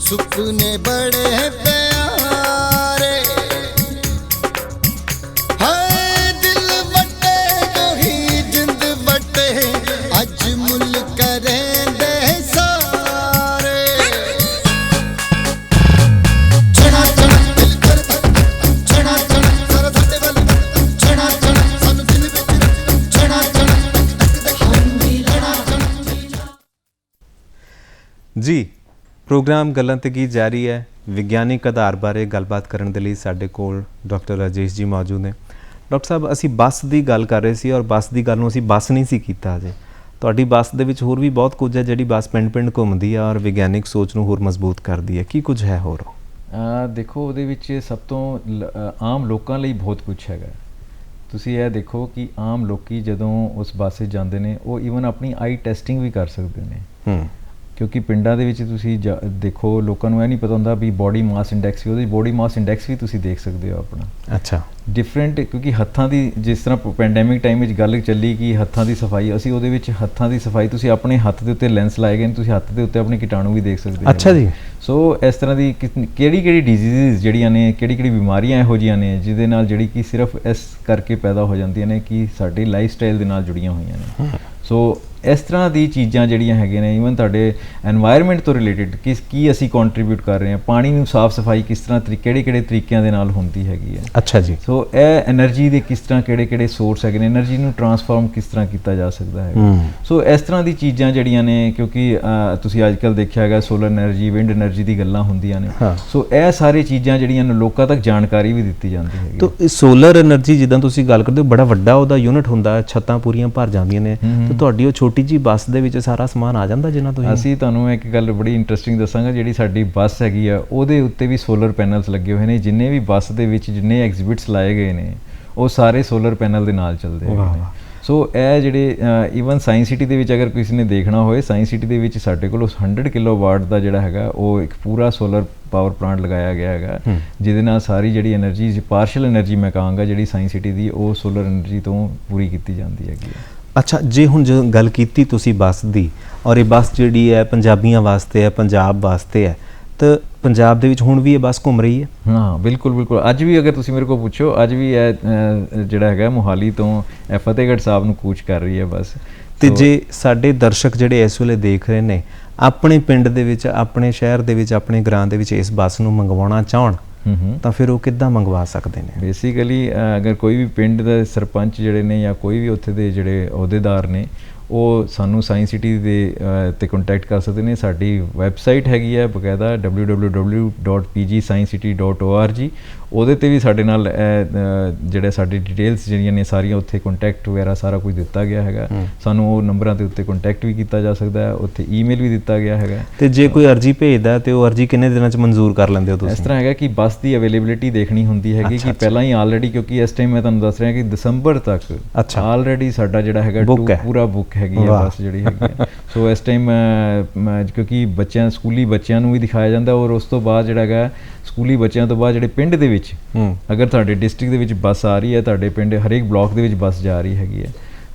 सुपने बड़े प्यारे हाय दिल बटे को ही जिंद बटे अज मुल करें दे सारे छड़ा छड़ा दिल कर छड़ा छड़ा सारा साडे वल छड़ा छड़ा सानू दिल विच छड़ा छड़ा हम भी लड़ा ਜੀ ਪ੍ਰੋਗਰਾਮ ਗੱਲਾਂ ਤੇ ਗੀਤ ਜਾਰੀ ਹੈ। ਵਿਗਿਆਨਿਕ ਆਧਾਰ ਬਾਰੇ ਗੱਲਬਾਤ ਕਰਨ ਦੇ ਲਈ ਸਾਡੇ ਕੋਲ ਡਾਕਟਰ ਰਾਜੇਸ਼ ਜੀ ਮੌਜੂਦ ਨੇ। ਡਾਕਟਰ ਸਾਹਿਬ, ਅਸੀਂ ਬੱਸ ਦੀ ਗੱਲ ਕਰ ਰਹੇ ਸੀ ਔਰ ਬੱਸ ਦੀ ਗੱਲ ਨੂੰ ਅਸੀਂ ਬੱਸ ਨਹੀਂ ਸੀ ਕੀਤਾ ਅਜੇ। ਤੁਹਾਡੀ ਬੱਸ ਦੇ ਵਿੱਚ ਹੋਰ ਵੀ ਬਹੁਤ ਕੁਝ ਹੈ ਜਿਹੜੀ ਬੱਸ ਪਿੰਡ ਪਿੰਡ ਘੁੰਮਦੀ ਆ ਔਰ ਵਿਗਿਆਨਿਕ ਸੋਚ ਨੂੰ ਹੋਰ ਮਜ਼ਬੂਤ ਕਰਦੀ ਹੈ। ਕੀ ਕੁਝ ਹੈ ਹੋਰ? ਦੇਖੋ, ਉਹਦੇ ਵਿੱਚ ਸਭ ਤੋਂ ਆਮ ਲੋਕਾਂ ਲਈ ਬਹੁਤ ਕੁਝ ਹੈਗਾ। ਤੁਸੀਂ ਇਹ ਦੇਖੋ ਕਿ ਆਮ ਲੋਕੀ ਜਦੋਂ ਉਸ ਬੱਸ 'ਚ ਜਾਂਦੇ ਨੇ ਉਹ ਈਵਨ ਆਪਣੀ ਆਈ ਟੈਸਟਿੰਗ ਵੀ ਕਰ ਸਕਦੇ ਨੇ। ਕਿਉਂਕਿ ਪਿੰਡਾਂ ਦੇ ਵਿੱਚ ਤੁਸੀਂ ਦੇਖੋ, ਲੋਕਾਂ ਨੂੰ ਇਹ ਨਹੀਂ ਪਤਾ ਹੁੰਦਾ ਵੀ ਬੋਡੀ ਮਾਸ ਇੰਡੈਕਸ ਵੀ, ਉਹਦੇ ਬੋਡੀ ਮਾਸ ਇੰਡੈਕਸ ਵੀ ਤੁਸੀਂ ਦੇਖ ਸਕਦੇ ਹੋ ਆਪਣਾ। ਅੱਛਾ। ਡਿਫਰੈਂਟ, ਕਿਉਂਕਿ ਹੱਥਾਂ ਦੀ ਜਿਸ ਤਰ੍ਹਾਂ ਪੈਂਡੈਮਿਕ ਟਾਈਮ ਵਿੱਚ ਗੱਲ ਚੱਲੀ ਕਿ ਹੱਥਾਂ ਦੀ ਸਫਾਈ, ਅਸੀਂ ਉਹਦੇ ਵਿੱਚ ਹੱਥਾਂ ਦੀ ਸਫਾਈ, ਤੁਸੀਂ ਆਪਣੇ ਹੱਥ ਦੇ ਉੱਤੇ ਲੈਂਸ ਲਾਏ ਗਏ ਨੇ, ਤੁਸੀਂ ਹੱਥ ਦੇ ਉੱਤੇ ਆਪਣੇ ਕੀਟਾਣੂ ਵੀ ਦੇਖ ਸਕਦੇ ਹੋ। ਅੱਛਾ ਜੀ। ਸੋ ਇਸ ਤਰ੍ਹਾਂ ਦੀ ਕਿਹੜੀ ਡਿਜ਼ੀਜ਼ ਜਿਹੜੀਆਂ ਨੇ, ਕਿਹੜੀ ਬਿਮਾਰੀਆਂ ਇਹੋ ਜਿਹੀਆਂ ਨੇ ਜਿਹਦੇ ਨਾਲ ਜਿਹੜੀ ਕਿ ਸਿਰਫ ਇਸ ਕਰਕੇ ਪੈਦਾ ਹੋ ਜਾਂਦੀਆਂ ਨੇ ਕਿ ਸਾਡੀ ਲਾਈਫ ਸਟਾਈਲ ਦੇ ਨਾਲ ਜੁੜੀਆਂ ਹੋਈਆਂ ਨੇ। ਸੋ ਇਸ ਤਰ੍ਹਾਂ ਦੀ ਚੀਜ਼ਾਂ ਜਿਹੜੀਆਂ ਹੈਗੀਆਂ ਨੇ, ਈਵਨ ਤੁਹਾਡੇ ਐਨਵਾਇਰਨਮੈਂਟ ਤੋਂ ਰਿਲੇਟਡ ਕੀ ਅਸੀਂ ਕੰਟਰੀਬਿਊਟ ਕਰ ਰਹੇ ਹਾਂ, ਪਾਣੀ ਨੂੰ ਸਾਫ਼ ਸਫਾਈ ਕਿਸ ਤਰ੍ਹਾਂ ਕਿਹੜੇ ਤਰੀਕਿਆਂ ਦੇ ਨਾਲ ਹੁੰਦੀ ਹੈਗੀ ਹੈ। ਅੱਛਾ ਜੀ। ਸੋ ਇਹ એનર્ਜੀ ਦੇ ਕਿਸ ਤਰ੍ਹਾਂ ਕਿਹੜੇ ਸੋਰਸ ਹੈਗੇ ਨੇ, એનર્ਜੀ ਨੂੰ ਟਰਾਂਸਫਾਰਮ ਕਿਸ ਤਰ੍ਹਾਂ ਕੀਤਾ ਜਾ ਸਕਦਾ ਹੈ। ਸੋ ਇਸ ਤਰ੍ਹਾਂ ਦੀ ਚੀਜ਼ਾਂ ਜਿਹੜੀਆਂ ਨੇ, ਕਿਉਂਕਿ ਤੁਸੀਂ ਅੱਜ ਕੱਲ੍ਹ ਦੇਖਿਆ ਹੈਗਾ ਸੋਲਰ એનર્ਜੀ, ਵਿੰਡ એનર્ਜੀ ਦੀ ਗੱਲਾਂ ਹੁੰਦੀਆਂ ਨੇ। ਸੋ ਇਹ ਸਾਰੀ ਚੀਜ਼ਾਂ ਜਿਹੜੀਆਂ ਨੇ ਲੋਕਾਂ ਤੱਕ ਜਾਣਕਾਰੀ ਵੀ ਦਿੱਤੀ ਜਾਂਦੀ ਹੈਗੀ। ਤਾਂ ਇਹ ਸੋਲਰ એનર્ਜੀ ਜਿੱਦਾਂ ਤੁਸੀਂ ਗੱਲ ਕਰਦੇ ਹੋ, ਬੜਾ ਵੱਡਾ ਉਹਦਾ ਯੂਨਿਟ ਹੁੰਦਾ, ਛੱਤਾਂ ਪੂਰੀਆਂ ਭਰ ਜਾਂਦੀਆਂ ਨੇ, ਤੇ ਤੁਹਾਡੀ ਉਹ ਛੋਟੀ ਜਿਹੀ ਬੱਸ ਦੇ ਵਿੱਚ ਸਾਰਾ ਸਮਾਨ ਆ ਜਾਂਦਾ ਜਿੰਨਾ ਤੁਸੀਂ। ਅਸੀਂ ਤੁਹਾਨੂੰ ਇੱਕ ਗੱਲ ਬੜੀ ਇੰਟਰਸਟਿੰਗ ਦੱਸਾਂਗਾ, ਜਿਹੜੀ ਸਾਡੀ ਬੱਸ ਹੈਗੀ ਆ ਉਹਦੇ ਉੱਤੇ ਵੀ ਸੋਲਰ ਪੈਨਲਸ ਲੱਗੇ ਹੋਏ ਨੇ। ਜਿੰਨੇ ਵੀ ਬੱਸ ਦੇ ਵਿੱਚ ਜਿੰਨੇ ਐਗਜ਼ਿਬਿਟਸ ਲਾਏ ਗਏ ਨੇ ਉਹ ਸਾਰੇ ਸੋਲਰ ਪੈਨਲ ਦੇ ਨਾਲ ਚੱਲਦੇ ਹੈਗੇ ਨੇ। ਸੋ ਇਹ ਜਿਹੜੇ ਈਵਨ ਸਾਇੰਸ ਸਿਟੀ ਦੇ ਵਿੱਚ ਅਗਰ ਕਿਸੇ ਨੇ ਦੇਖਣਾ ਹੋਏ, ਸਾਇੰਸ ਸਿਟੀ ਦੇ ਵਿੱਚ ਸਾਡੇ ਕੋਲ 100 ਕਿਲੋਵਾਟ ਦਾ ਜਿਹੜਾ ਹੈਗਾ ਉਹ ਇੱਕ ਪੂਰਾ ਸੋਲਰ ਪਾਵਰ ਪਲਾਂਟ ਲਗਾਇਆ ਗਿਆ ਹੈਗਾ, ਜਿਹਦੇ ਨਾਲ ਸਾਰੀ ਜਿਹੜੀ એનર્ਜੀ, ਪਾਰਸ਼ਲ એનર્ਜੀ ਮੈਂ ਕਹਾਂਗਾ ਜਿਹੜੀ ਸਾਇੰਸ ਸਿਟੀ ਦੀ, ਉਹ ਸੋਲਰ એનર્ਜੀ ਤੋਂ ਪੂਰੀ ਕੀਤੀ ਜਾਂਦੀ ਹੈਗੀ ਹੈ। ਅੱਛਾ, ਜੇ ਹੁਣ ਜੋ ਗੱਲ ਕੀਤੀ ਤੁਸੀਂ ਬੱਸ ਦੀ, ਔਰ ਇਹ ਬੱਸ ਜਿਹੜੀ ਹੈ ਪੰਜਾਬੀਆਂ ਵਾਸਤੇ ਹੈ, ਪੰਜਾਬ ਵਾਸਤੇ ਹੈ, ਤਾਂ ਪੰਜਾਬ ਦੇ ਵਿੱਚ ਹੁਣ ਵੀ ਇਹ ਬੱਸ ਘੁੰਮ ਰਹੀ ਹੈ? ਹਾਂ, ਬਿਲਕੁਲ। ਅੱਜ ਵੀ ਅਗਰ ਤੁਸੀਂ ਮੇਰੇ ਕੋਲ ਪੁੱਛੋ, ਅੱਜ ਵੀ ਇਹ ਜਿਹੜਾ ਹੈਗਾ ਮੋਹਾਲੀ ਤੋਂ ਫਤਿਹਗੜ੍ਹ ਸਾਹਿਬ ਨੂੰ ਕੂਚ ਕਰ ਰਹੀ ਹੈ ਬੱਸ। ਤੇ ਜੇ ਸਾਡੇ ਦਰਸ਼ਕ ਜਿਹੜੇ ਇਸ ਵੇਲੇ ਦੇਖ ਰਹੇ ਨੇ ਆਪਣੇ ਪਿੰਡ ਦੇ ਵਿੱਚ, ਆਪਣੇ ਸ਼ਹਿਰ ਦੇ ਵਿੱਚ, ਆਪਣੇ ਗ੍ਰਾਂ ਦੇ ਵਿੱਚ ਇਸ ਬੱਸ ਨੂੰ ਮੰਗਵਾਉਣਾ ਚਾਹਣ ਤਾਂ ਫਿਰ ਉਹ ਕਿੱਦਾਂ ਮੰਗਵਾ ਸਕਦੇ ਨੇ? ਬੇਸਿਕਲੀ ਅਗਰ ਕੋਈ ਵੀ ਪਿੰਡ ਦਾ ਸਰਪੰਚ ਜਿਹੜੇ ਨੇ ਜਾਂ ਕੋਈ ਵੀ ਉੱਥੇ ਦੇ ਜਿਹੜੇ ਅਹੁਦੇਦਾਰ ਨੇ, ਉਹ ਸਾਨੂੰ ਸਾਇੰਸ ਸਿਟੀ ਦੇ ਤੇ ਕੰਟੈਕਟ ਕਰ ਸਕਦੇ ਨੇ। ਸਾਡੀ ਵੈਬਸਾਈਟ ਹੈਗੀ ਹੈ ਬਕਾਇਦਾ www.pgsciencecity.org। ਉਹਦੇ ਤੇ ਵੀ ਸਾਡੇ ਨਾਲ ਜਿਹੜੇ ਸਾਡੀ ਡਿਟੇਲਸ ਜਿਹੜੀਆਂ ਨੇ ਸਾਰੀਆਂ ਉੱਥੇ ਕੰਟੈਕਟ ਵਗੈਰਾ ਸਾਰਾ ਕੁਝ ਦਿੱਤਾ ਗਿਆ ਹੈਗਾ। ਸਾਨੂੰ ਉਹ ਨੰਬਰਾਂ ਦੇ ਉੱਤੇ ਕੰਟੈਕਟ ਵੀ ਕੀਤਾ ਜਾ ਸਕਦਾ ਹੈ, ਉੱਥੇ ਈਮੇਲ ਵੀ ਦਿੱਤਾ ਗਿਆ ਹੈਗਾ। ਤੇ ਜੇ ਕੋਈ ਅਰਜੀ ਭੇਜਦਾ ਤੇ ਉਹ ਅਰਜੀ ਕਿੰਨੇ ਦਿਨਾਂ 'ਚ ਮਨਜ਼ੂਰ ਕਰ ਲੈਂਦੇ ਹੋ ਤੁਸੀਂ? ਇਸ ਤਰ੍ਹਾਂ ਹੈਗਾ ਕਿ ਬੱਸ ਦੀ ਅਵੇਲੇਬਿਲਿਟੀ ਦੇਖਣੀ ਹੁੰਦੀ ਹੈਗੀ ਕਿ ਪਹਿਲਾਂ ਹੀ ਆਲਰੇਡੀ, ਕਿਉਂਕਿ ਇਸ ਟਾਈਮ ਮੈਂ ਤੁਹਾਨੂੰ ਦੱਸ ਰਿਹਾ ਕਿ ਦਸੰਬਰ ਤੱਕ ਆਲਰੇਡੀ ਸਾਡਾ ਜਿਹੜਾ ਹੈਗਾ ਪੂਰਾ ਬੁੱਕ ਹੈਗੀ ਹੈ ਬੱਸ ਜਿਹੜੀ ਹੈਗੀ ਹੈ। ਸੋ ਇਸ ਟਾਈਮ ਕਿਉਂਕਿ ਸਕੂਲੀ ਬੱਚਿਆਂ ਨੂੰ ਵੀ ਦਿਖਾਇਆ ਜਾਂਦਾ, ਔਰ ਉਸ ਤੋਂ ਬਾਅਦ ਜਿਹੜਾ ਹੈਗਾ ਸਕੂਲੀ ਬੱਚਿਆਂ ਤੋਂ ਬਾਅਦ ਜਿਹੜੇ ਪਿੰਡ ਦੇ ਵਿੱਚ, ਅਗਰ ਤੁਹਾਡੇ ਡਿਸਟ੍ਰਿਕਟ ਦੇ ਵਿੱਚ ਬੱਸ ਆ ਰਹੀ ਹੈ, ਤੁਹਾਡੇ ਪਿੰਡ ਹਰੇਕ ਬਲਾਕ ਦੇ ਵਿੱਚ ਬੱਸ ਜਾ ਰਹੀ ਹੈਗੀ ਹੈ,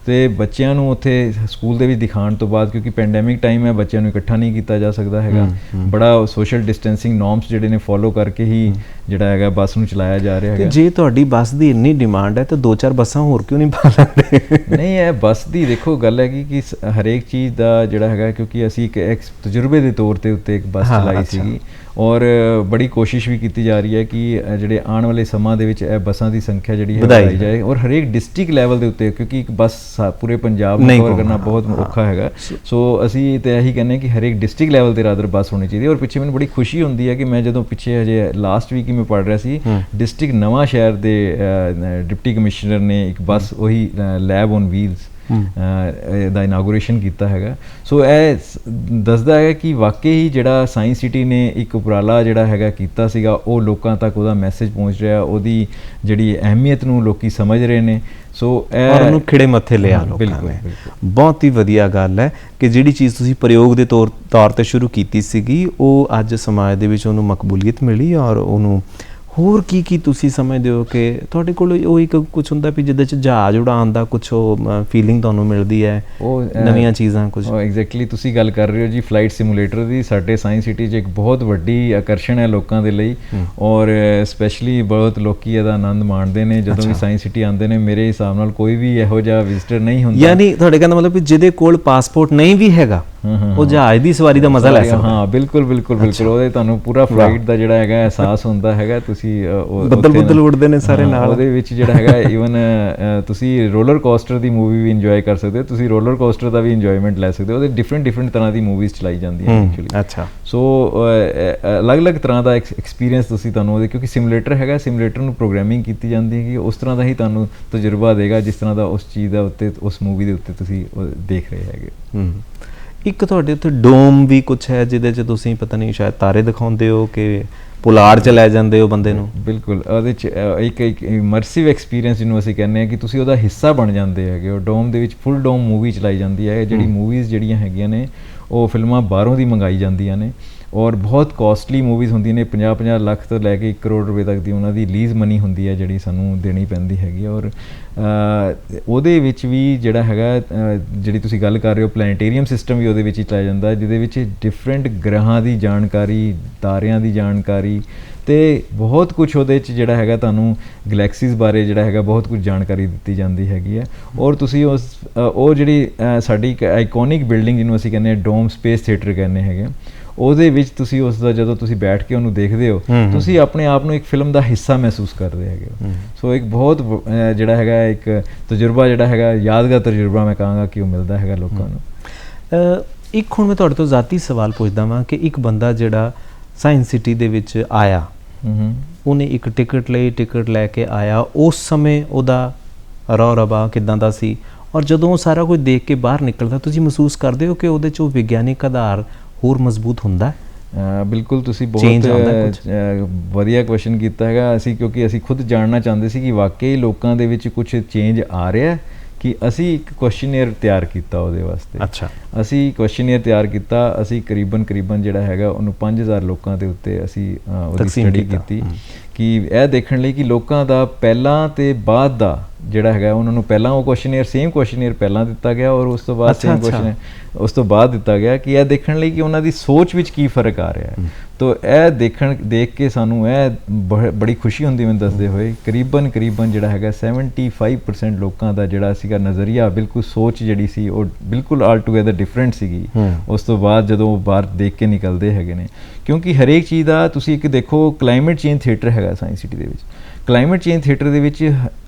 ਤੇ ਬੱਚਿਆਂ ਨੂੰ ਉੱਥੇ ਸਕੂਲ ਦੇ ਵਿੱਚ ਦਿਖਾਉਣ ਤੋਂ ਬਾਅਦ, ਕਿਉਂਕਿ ਪੈਂਡੈਮਿਕ ਟਾਈਮ ਹੈ, ਬੱਚਿਆਂ ਨੂੰ ਇਕੱਠਾ ਨਹੀਂ ਕੀਤਾ ਜਾ ਸਕਦਾ ਹੈਗਾ, ਬੜਾ ਸੋਸ਼ਲ ਡਿਸਟੈਂਸਿੰਗ ਨੋਰਮਸ ਜਿਹੜੇ ਨੇ ਫੋਲੋ ਕਰਕੇ ਹੀ ਜਿਹੜਾ ਹੈਗਾ ਬੱਸ ਨੂੰ ਚਲਾਇਆ ਜਾ ਰਿਹਾ ਹੈਗਾ। ਜੇ ਤੁਹਾਡੀ ਬੱਸ ਦੀ ਇੰਨੀ ਡਿਮਾਂਡ ਹੈ ਤਾਂ 2-4 ਬੱਸਾਂ ਹੋਰ ਕਿਉਂ ਨਹੀਂ ਪਾ ਲੈਂਦੇ? ਨਹੀਂ, ਇਹ ਬੱਸ ਦੀ ਦੇਖੋ ਗੱਲ ਹੈਗੀ ਕਿ ਹਰੇਕ ਚੀਜ਼ ਦਾ ਜਿਹੜਾ ਹੈਗਾ, ਕਿਉਂਕਿ ਅਸੀਂ ਇੱਕ ਤਜਰਬੇ ਦੇ ਤੌਰ ਤੇ ਉੱਤੇ ਇੱਕ ਬੱਸ ਚਲਾਈ ਸੀਗੀ, ਔਰ ਬੜੀ ਕੋਸ਼ਿਸ਼ ਵੀ ਕੀਤੀ ਜਾ ਰਹੀ ਹੈ ਕਿ ਜਿਹੜੇ ਆਉਣ ਵਾਲੇ ਸਮਾਂ ਦੇ ਵਿੱਚ ਇਹ ਬੱਸਾਂ ਦੀ ਸੰਖਿਆ ਜਿਹੜੀ ਹੈ ਵਧਾਈ ਜਾਏ, ਔਰ ਹਰੇਕ ਡਿਸਟ੍ਰਿਕਟ ਲੈਵਲ ਦੇ ਉੱਤੇ, ਕਿਉਂਕਿ ਇੱਕ ਬੱਸ ਪੂਰੇ ਪੰਜਾਬ ਨੂੰ ਕਵਰ ਕਰਨਾ ਬਹੁਤ ਔਖਾ ਹੈਗਾ। ਸੋ ਅਸੀਂ ਤਾਂ ਇਹੀ ਕਹਿੰਦੇ ਕਿ ਹਰੇਕ ਡਿਸਟ੍ਰਿਕਟ ਲੈਵਲ ਤੇ ਰਾਦਰ ਬੱਸ ਹੋਣੀ ਚਾਹੀਦੀ ਹੈ। ਔਰ ਪਿੱਛੇ ਮੈਨੂੰ ਬੜੀ ਖੁਸ਼ੀ ਹੁੰਦੀ ਹੈ ਕਿ ਮੈਂ ਜਦੋਂ ਪਿੱਛੇ ਹਜੇ ਲਾਸਟ ਵੀਕ ਹੀ ਮੈਂ ਪੜ੍ਹ ਰਿਹਾ ਸੀ, ਡਿਸਟ੍ਰਿਕਟ ਨਵਾਂ ਸ਼ਹਿਰ ਦੇ ਡਿਪਟੀ ਕਮਿਸ਼ਨਰ ਨੇ ਇੱਕ ਬੱਸ, ਉਹੀ ਲੈਬ ਔਨ ਵੀਲਸ ਦਾ ਇਨਾਗੂਰੇਸ਼ਨ ਕੀਤਾ ਹੈਗਾ। ਸੋ ਇਹ ਦੱਸਦਾ ਹੈਗਾ ਕਿ ਵਾਕਈ ਹੀ ਜਿਹੜਾ ਸਾਇੰਸ ਸਿਟੀ ਨੇ ਇੱਕ ਉਪਰਾਲਾ ਜਿਹੜਾ ਹੈਗਾ ਕੀਤਾ ਸੀਗਾ, ਉਹ ਲੋਕਾਂ ਤੱਕ ਉਹਦਾ ਮੈਸੇਜ ਪਹੁੰਚ ਰਿਹਾ, ਉਹਦੀ ਜਿਹੜੀ ਅਹਿਮੀਅਤ ਨੂੰ ਲੋਕੀ ਸਮਝ ਰਹੇ ਨੇ। ਸੋ ਔਰ ਉਹਨੂੰ ਖਿੜੇ ਮੱਥੇ ਲਿਆ ਲੋਕਾਂ ਨੇ। ਬਹੁਤ ਹੀ ਵਧੀਆ ਗੱਲ ਹੈ ਕਿ ਜਿਹੜੀ ਚੀਜ਼ ਤੁਸੀਂ ਪ੍ਰਯੋਗ ਦੇ ਤੌਰ ਤੇ ਸ਼ੁਰੂ ਕੀਤੀ ਸੀਗੀ, ਉਹ ਅੱਜ ਸਮਾਜ ਦੇ ਵਿੱਚ ਉਹਨੂੰ ਮਕਬੂਲੀਅਤ ਮਿਲੀ। ਔਰ ਉਹਨੂੰ ਹੋਰ ਕੀ ਤੁਸੀਂ ਸਮਝਦੇ ਹੋ ਕਿ ਤੁਹਾਡੇ ਕੋਲ ਉਹ ਇੱਕ ਕੁਝ ਹੁੰਦਾ ਵੀ ਜਿਹਦੇ 'ਚ ਜਹਾਜ਼ ਉਡਾਉਣ ਦਾ ਕੁਝ ਉਹ ਫੀਲਿੰਗ ਤੁਹਾਨੂੰ ਮਿਲਦੀ ਹੈ, ਉਹ ਨਵੀਆਂ ਚੀਜ਼ਾਂ ਕੁਝ? ਐਗਜ਼ੈਕਟਲੀ ਤੁਸੀਂ ਗੱਲ ਕਰ ਰਹੇ ਹੋ ਜੀ ਫਲਾਈਟ ਸਿਮੂਲੇਟਰ ਦੀ। ਸਾਡੇ ਸਾਇੰਸ ਸਿਟੀ 'ਚ ਇੱਕ ਬਹੁਤ ਵੱਡੀ ਆਕਰਸ਼ਣ ਹੈ ਲੋਕਾਂ ਦੇ ਲਈ, ਔਰ ਸਪੈਸ਼ਲੀ ਬਹੁਤ ਲੋਕੀ ਇਹਦਾ ਆਨੰਦ ਮਾਣਦੇ ਨੇ ਜਦੋਂ ਵੀ ਸਾਇੰਸ ਸਿਟੀ ਆਉਂਦੇ ਨੇ। ਮੇਰੇ ਹਿਸਾਬ ਨਾਲ ਕੋਈ ਵੀ ਇਹੋ ਜਿਹਾ ਵਿਜ਼ਿਟਰ ਨਹੀਂ ਹੁੰਦਾ, ਯਾਨੀ ਤੁਹਾਡੇ ਕਹਿੰਦਾ ਮਤਲਬ ਵੀ ਜਿਹਦੇ ਕੋਲ ਪਾਸਪੋਰਟ ਨਹੀਂ ਵੀ ਹੈਗਾ ਉਹ ਜਹਾਜ਼ ਦੀ ਸਵਾਰੀ ਦਾ ਮਜ਼ਾ ਲੈ ਸਕਦਾ। ਹਾਂ ਬਿਲਕੁਲ ਬਿਲਕੁਲ ਬਿਲਕੁਲ, ਉਹਦੇ ਤੁਹਾਨੂੰ ਪੂਰਾ ਫਲਾਈਟ ਦਾ ਜਿਹੜਾ ਹੈਗਾ ਅਹਿਸਾਸ ਹੁੰਦਾ ਹੈਗਾ। ਤੁਸੀਂ ਬੱਦਲ ਉੱਡਦੇ ਨੇ ਸਾਰੇ ਨਾਲ, ਉਹਦੇ ਵਿੱਚ ਜਿਹੜਾ ਹੈਗਾ ਈਵਨ ਤੁਸੀਂ ਰੋਲਰ ਕੋਸਟਰ ਦੀ ਮੂਵੀ ਵੀ ਇੰਜੋਏ ਕਰ ਸਕਦੇ ਹੋ, ਤੁਸੀਂ ਰੋਲਰ ਕੋਸਟਰ ਦਾ ਵੀ ਇੰਜੋਏਮੈਂਟ ਲੈ ਸਕਦੇ ਹੋ। ਉਹਦੇ ਡਿਫਰੈਂਟ ਤਰ੍ਹਾਂ ਦੀ ਮੂਵੀਜ਼ ਚਲਾਈ ਜਾਂਦੀਆਂ ਐਕਚੁਅਲੀ। ਅੱਛਾ, ਸੋ ਅਲੱਗ-ਅਲੱਗ ਤਰ੍ਹਾਂ ਦਾ ਐਕਸਪੀਰੀਅੰਸ ਤੁਸੀਂ ਤੁਹਾਨੂੰ ਉਹਦੇ, ਕਿਉਂਕਿ ਸਿਮੂਲੇਟਰ ਹੈਗਾ, ਸਿਮੂਲੇਟਰ ਨੂੰ ਪ੍ਰੋਗਰਾਮਿੰਗ ਕੀਤੀ ਜਾਂਦੀ ਹੈਗੀ, ਉਸ ਤਰ੍ਹਾਂ ਦਾ ਹੀ ਤੁਹਾਨੂੰ ਤਜਰਬਾ ਦੇਗਾ ਜਿਸ ਤਰ੍ਹਾਂ ਦਾ ਉਸ ਚੀਜ਼ ਦਾ ਉੱਤੇ, ਉਸ ਮੂਵੀ ਦੇ ਉੱਤੇ ਤੁਸੀਂ ਦੇਖ ਰਹੇ ਹੈਗੇ। ਇੱਕ ਤੁਹਾਡੇ ਉੱਥੇ ਡੋਮ ਵੀ ਕੁਛ ਹੈ ਜਿਹਦੇ 'ਚ ਤੁਸੀਂ ਪਤਾ ਨਹੀਂ ਸ਼ਾਇਦ ਤਾਰੇ ਦਿਖਾਉਂਦੇ ਹੋ ਕਿ ਪੁਲਾੜ 'ਚ ਲੈ ਜਾਂਦੇ ਹੋ ਬੰਦੇ ਨੂੰ। ਬਿਲਕੁਲ, ਉਹਦੇ 'ਚ ਇੱਕ ਇਮਰਸਿਵ ਐਕਸਪੀਰੀਅੰਸ ਜਿਹਨੂੰ ਅਸੀਂ ਕਹਿੰਦੇ ਹਾਂ ਕਿ ਤੁਸੀਂ ਉਹਦਾ ਹਿੱਸਾ ਬਣ ਜਾਂਦੇ ਹੈਗੇ ਹੋ। ਡੋਮ ਦੇ ਵਿੱਚ ਫੁੱਲ ਡੋਮ ਮੂਵੀ ਚਲਾਈ ਜਾਂਦੀ ਹੈ। ਜਿਹੜੀ ਮੂਵੀਜ਼ ਜਿਹੜੀਆਂ ਹੈਗੀਆਂ ਨੇ ਉਹ ਫਿਲਮਾਂ ਬਾਹਰੋਂ ਦੀ ਮੰਗਾਈ ਜਾਂਦੀਆਂ ਨੇ ਔਰ ਬਹੁਤ ਕੋਸਟਲੀ ਮੂਵੀਜ਼ ਹੁੰਦੀਆਂ ਨੇ, 50-50 ਲੱਖ ਤੋਂ ਲੈ ਕੇ 1 ਕਰੋੜ ਰੁਪਏ ਤੱਕ ਦੀ ਉਹਨਾਂ ਦੀ ਲੀਜ਼ ਮਨੀ ਹੁੰਦੀ ਹੈ ਜਿਹੜੀ ਸਾਨੂੰ ਦੇਣੀ ਪੈਂਦੀ ਹੈਗੀ। ਔਰ ਉਹਦੇ ਵਿੱਚ ਵੀ ਜਿਹੜਾ ਹੈਗਾ, ਜਿਹੜੀ ਤੁਸੀਂ ਗੱਲ ਕਰ ਰਹੇ ਹੋ, ਪਲੈਨੇਟੇਰੀਅਮ ਸਿਸਟਮ ਵੀ ਉਹਦੇ ਵਿੱਚ ਹੀ ਚਲਾਇਆ ਜਾਂਦਾ, ਜਿਹਦੇ ਵਿੱਚ ਡਿਫਰੈਂਟ ਗ੍ਰਹਾਂ ਦੀ ਜਾਣਕਾਰੀ, ਤਾਰਿਆਂ ਦੀ ਜਾਣਕਾਰੀ ਅਤੇ ਬਹੁਤ ਕੁਛ ਉਹਦੇ 'ਚ ਜਿਹੜਾ ਹੈਗਾ ਤੁਹਾਨੂੰ ਗਲੈਕਸੀਜ਼ ਬਾਰੇ ਜਿਹੜਾ ਹੈਗਾ ਬਹੁਤ ਕੁਝ ਜਾਣਕਾਰੀ ਦਿੱਤੀ ਜਾਂਦੀ ਹੈਗੀ ਹੈ। ਔਰ ਤੁਸੀਂ ਉਹ ਜਿਹੜੀ ਸਾਡੀ ਇੱਕ ਆਈਕੋਨਿਕ ਬਿਲਡਿੰਗ ਜਿਹਨੂੰ ਅਸੀਂ ਕਹਿੰਦੇ ਹਾਂ ਡੋਮ ਸਪੇਸ ਥੀਏਟਰ ਕਹਿੰਦੇ ਹੈਗੇ, ਉਹਦੇ ਵਿੱਚ ਤੁਸੀਂ ਉਸ ਦਾ ਜਦੋਂ ਤੁਸੀਂ ਬੈਠ ਕੇ ਉਹਨੂੰ ਦੇਖਦੇ ਹੋ ਤੁਸੀਂ ਆਪਣੇ ਆਪ ਨੂੰ ਇੱਕ ਫਿਲਮ ਦਾ ਹਿੱਸਾ ਮਹਿਸੂਸ ਕਰਦੇ ਹੈਗੇ ਹੋ। ਸੋ ਇੱਕ ਬਹੁਤ ਜਿਹੜਾ ਹੈਗਾ ਇੱਕ ਤਜਰਬਾ ਜਿਹੜਾ ਹੈਗਾ, ਯਾਦਗਾਰ ਤਜਰਬਾ ਮੈਂ ਕਹਾਂਗਾ ਕਿ ਉਹ ਮਿਲਦਾ ਹੈਗਾ ਲੋਕਾਂ ਨੂੰ। ਇੱਕ ਹੁਣ ਮੈਂ ਤੁਹਾਡੇ ਤੋਂ ਜ਼ਾਤੀ ਸਵਾਲ ਪੁੱਛਦਾ ਵਾਂ ਕਿ ਇੱਕ ਬੰਦਾ ਜਿਹੜਾ ਸਾਇੰਸ ਸਿਟੀ ਦੇ ਵਿੱਚ ਆਇਆ, ਉਹਨੇ ਇੱਕ ਟਿਕਟ ਲਈ, ਟਿਕਟ ਲੈ ਕੇ ਆਇਆ, ਉਸ ਸਮੇਂ ਉਹਦਾ ਰੌ ਰਬਾ ਕਿੱਦਾਂ ਦਾ ਸੀ, ਔਰ ਜਦੋਂ ਉਹ ਸਾਰਾ ਕੁਝ ਦੇਖ ਕੇ ਬਾਹਰ ਨਿਕਲਦਾ ਤੁਸੀਂ ਮਹਿਸੂਸ ਕਰਦੇ ਹੋ ਕਿ ਉਹਦੇ 'ਚ ਉਹ ਵਿਗਿਆਨਿਕ ਆਧਾਰ ਹੋਰ ਮਜ਼ਬੂਤ ਹੁੰਦਾ? ਬਿਲਕੁਲ, ਤੁਸੀਂ ਬਹੁਤ ਵਧੀਆ ਕੁਐਸਚਨ ਕੀਤਾ ਹੈਗਾ। ਕਿਉਂਕਿ ਅਸੀਂ ਖੁਦ ਜਾਣਨਾ ਚਾਹੁੰਦੇ ਸੀ ਕਿ ਵਾਕਈ ਲੋਕਾਂ ਦੇ ਵਿੱਚ ਕੁਝ ਚੇਂਜ ਆ ਰਿਹਾ, ਕਿ ਅਸੀਂ ਇੱਕ ਕੁਐਸਚਨੇਅਰ ਤਿਆਰ ਕੀਤਾ ਉਹਦੇ ਵਾਸਤੇ। ਅੱਛਾ, ਅਸੀਂ ਕੁਐਸਚਨੇਅਰ ਤਿਆਰ ਕੀਤਾ, ਅਸੀਂ ਕਰੀਬਨ ਜਿਹੜਾ ਹੈਗਾ ਉਹਨੂੰ 5000 ਲੋਕਾਂ ਦੇ ਉੱਤੇ ਅਸੀਂ ਉਹਦੀ ਸਟੱਡੀ ਕੀਤੀ ਕਿ ਇਹ ਦੇਖਣ ਲਈ ਕਿ ਲੋਕਾਂ ਦਾ ਪਹਿਲਾਂ ਤੇ ਬਾਅਦ ਦਾ ਜਿਹੜਾ ਹੈਗਾ, ਉਹਨਾਂ ਨੂੰ ਪਹਿਲਾਂ ਉਹ ਕੁਐਸਚਨੇਅਰ, ਸੇਮ ਕੁਐਸਚਨੇਅਰ ਪਹਿਲਾਂ ਦਿੱਤਾ ਗਿਆ ਔਰ ਉਸ ਤੋਂ ਬਾਅਦ ਸੇਮ ਕੁਐਸਚਨੇਅਰ ਉਸ ਤੋਂ ਬਾਅਦ ਦਿੱਤਾ ਗਿਆ, ਕਿ ਇਹ ਦੇਖਣ ਲਈ ਕਿ ਉਹਨਾਂ ਦੀ ਸੋਚ ਵਿੱਚ ਕੀ ਫਰਕ ਆ ਰਿਹਾ ਹੈ। ਤੋ ਇਹ ਦੇਖ ਕੇ ਸਾਨੂੰ ਇਹ ਬੜੀ ਖੁਸ਼ੀ ਹੁੰਦੀ ਮੈਨੂੰ ਦੱਸਦੇ ਹੋਏ, ਕਰੀਬਨ ਜਿਹੜਾ ਹੈਗਾ 75% ਲੋਕਾਂ ਦਾ ਜਿਹੜਾ ਸੀਗਾ ਨਜ਼ਰੀਆ, ਬਿਲਕੁਲ ਸੋਚ ਜਿਹੜੀ ਸੀ ਉਹ ਬਿਲਕੁਲ ਆਲ ਟੂਗੇਦਰ ਡਿਫਰੈਂਟ ਸੀਗੀ ਉਸ ਤੋਂ ਬਾਅਦ ਜਦੋਂ ਉਹ ਬਾਹਰ ਦੇਖ ਕੇ ਨਿਕਲਦੇ ਹੈਗੇ ਨੇ। ਕਿਉਂਕਿ ਹਰੇਕ ਚੀਜ਼ ਦਾ ਤੁਸੀਂ ਇੱਕ ਦੇਖੋ, ਕਲਾਈਮੇਟ ਚੇਂਜ ਥੀਏਟਰ ਹੈਗਾ ਸਾਇੰਸ ਸਿਟੀ ਦੇ ਵਿੱਚ। ਕਲਾਈਮੇਟ ਚੇਂਜ ਥੀਏਟਰ ਦੇ ਵਿੱਚ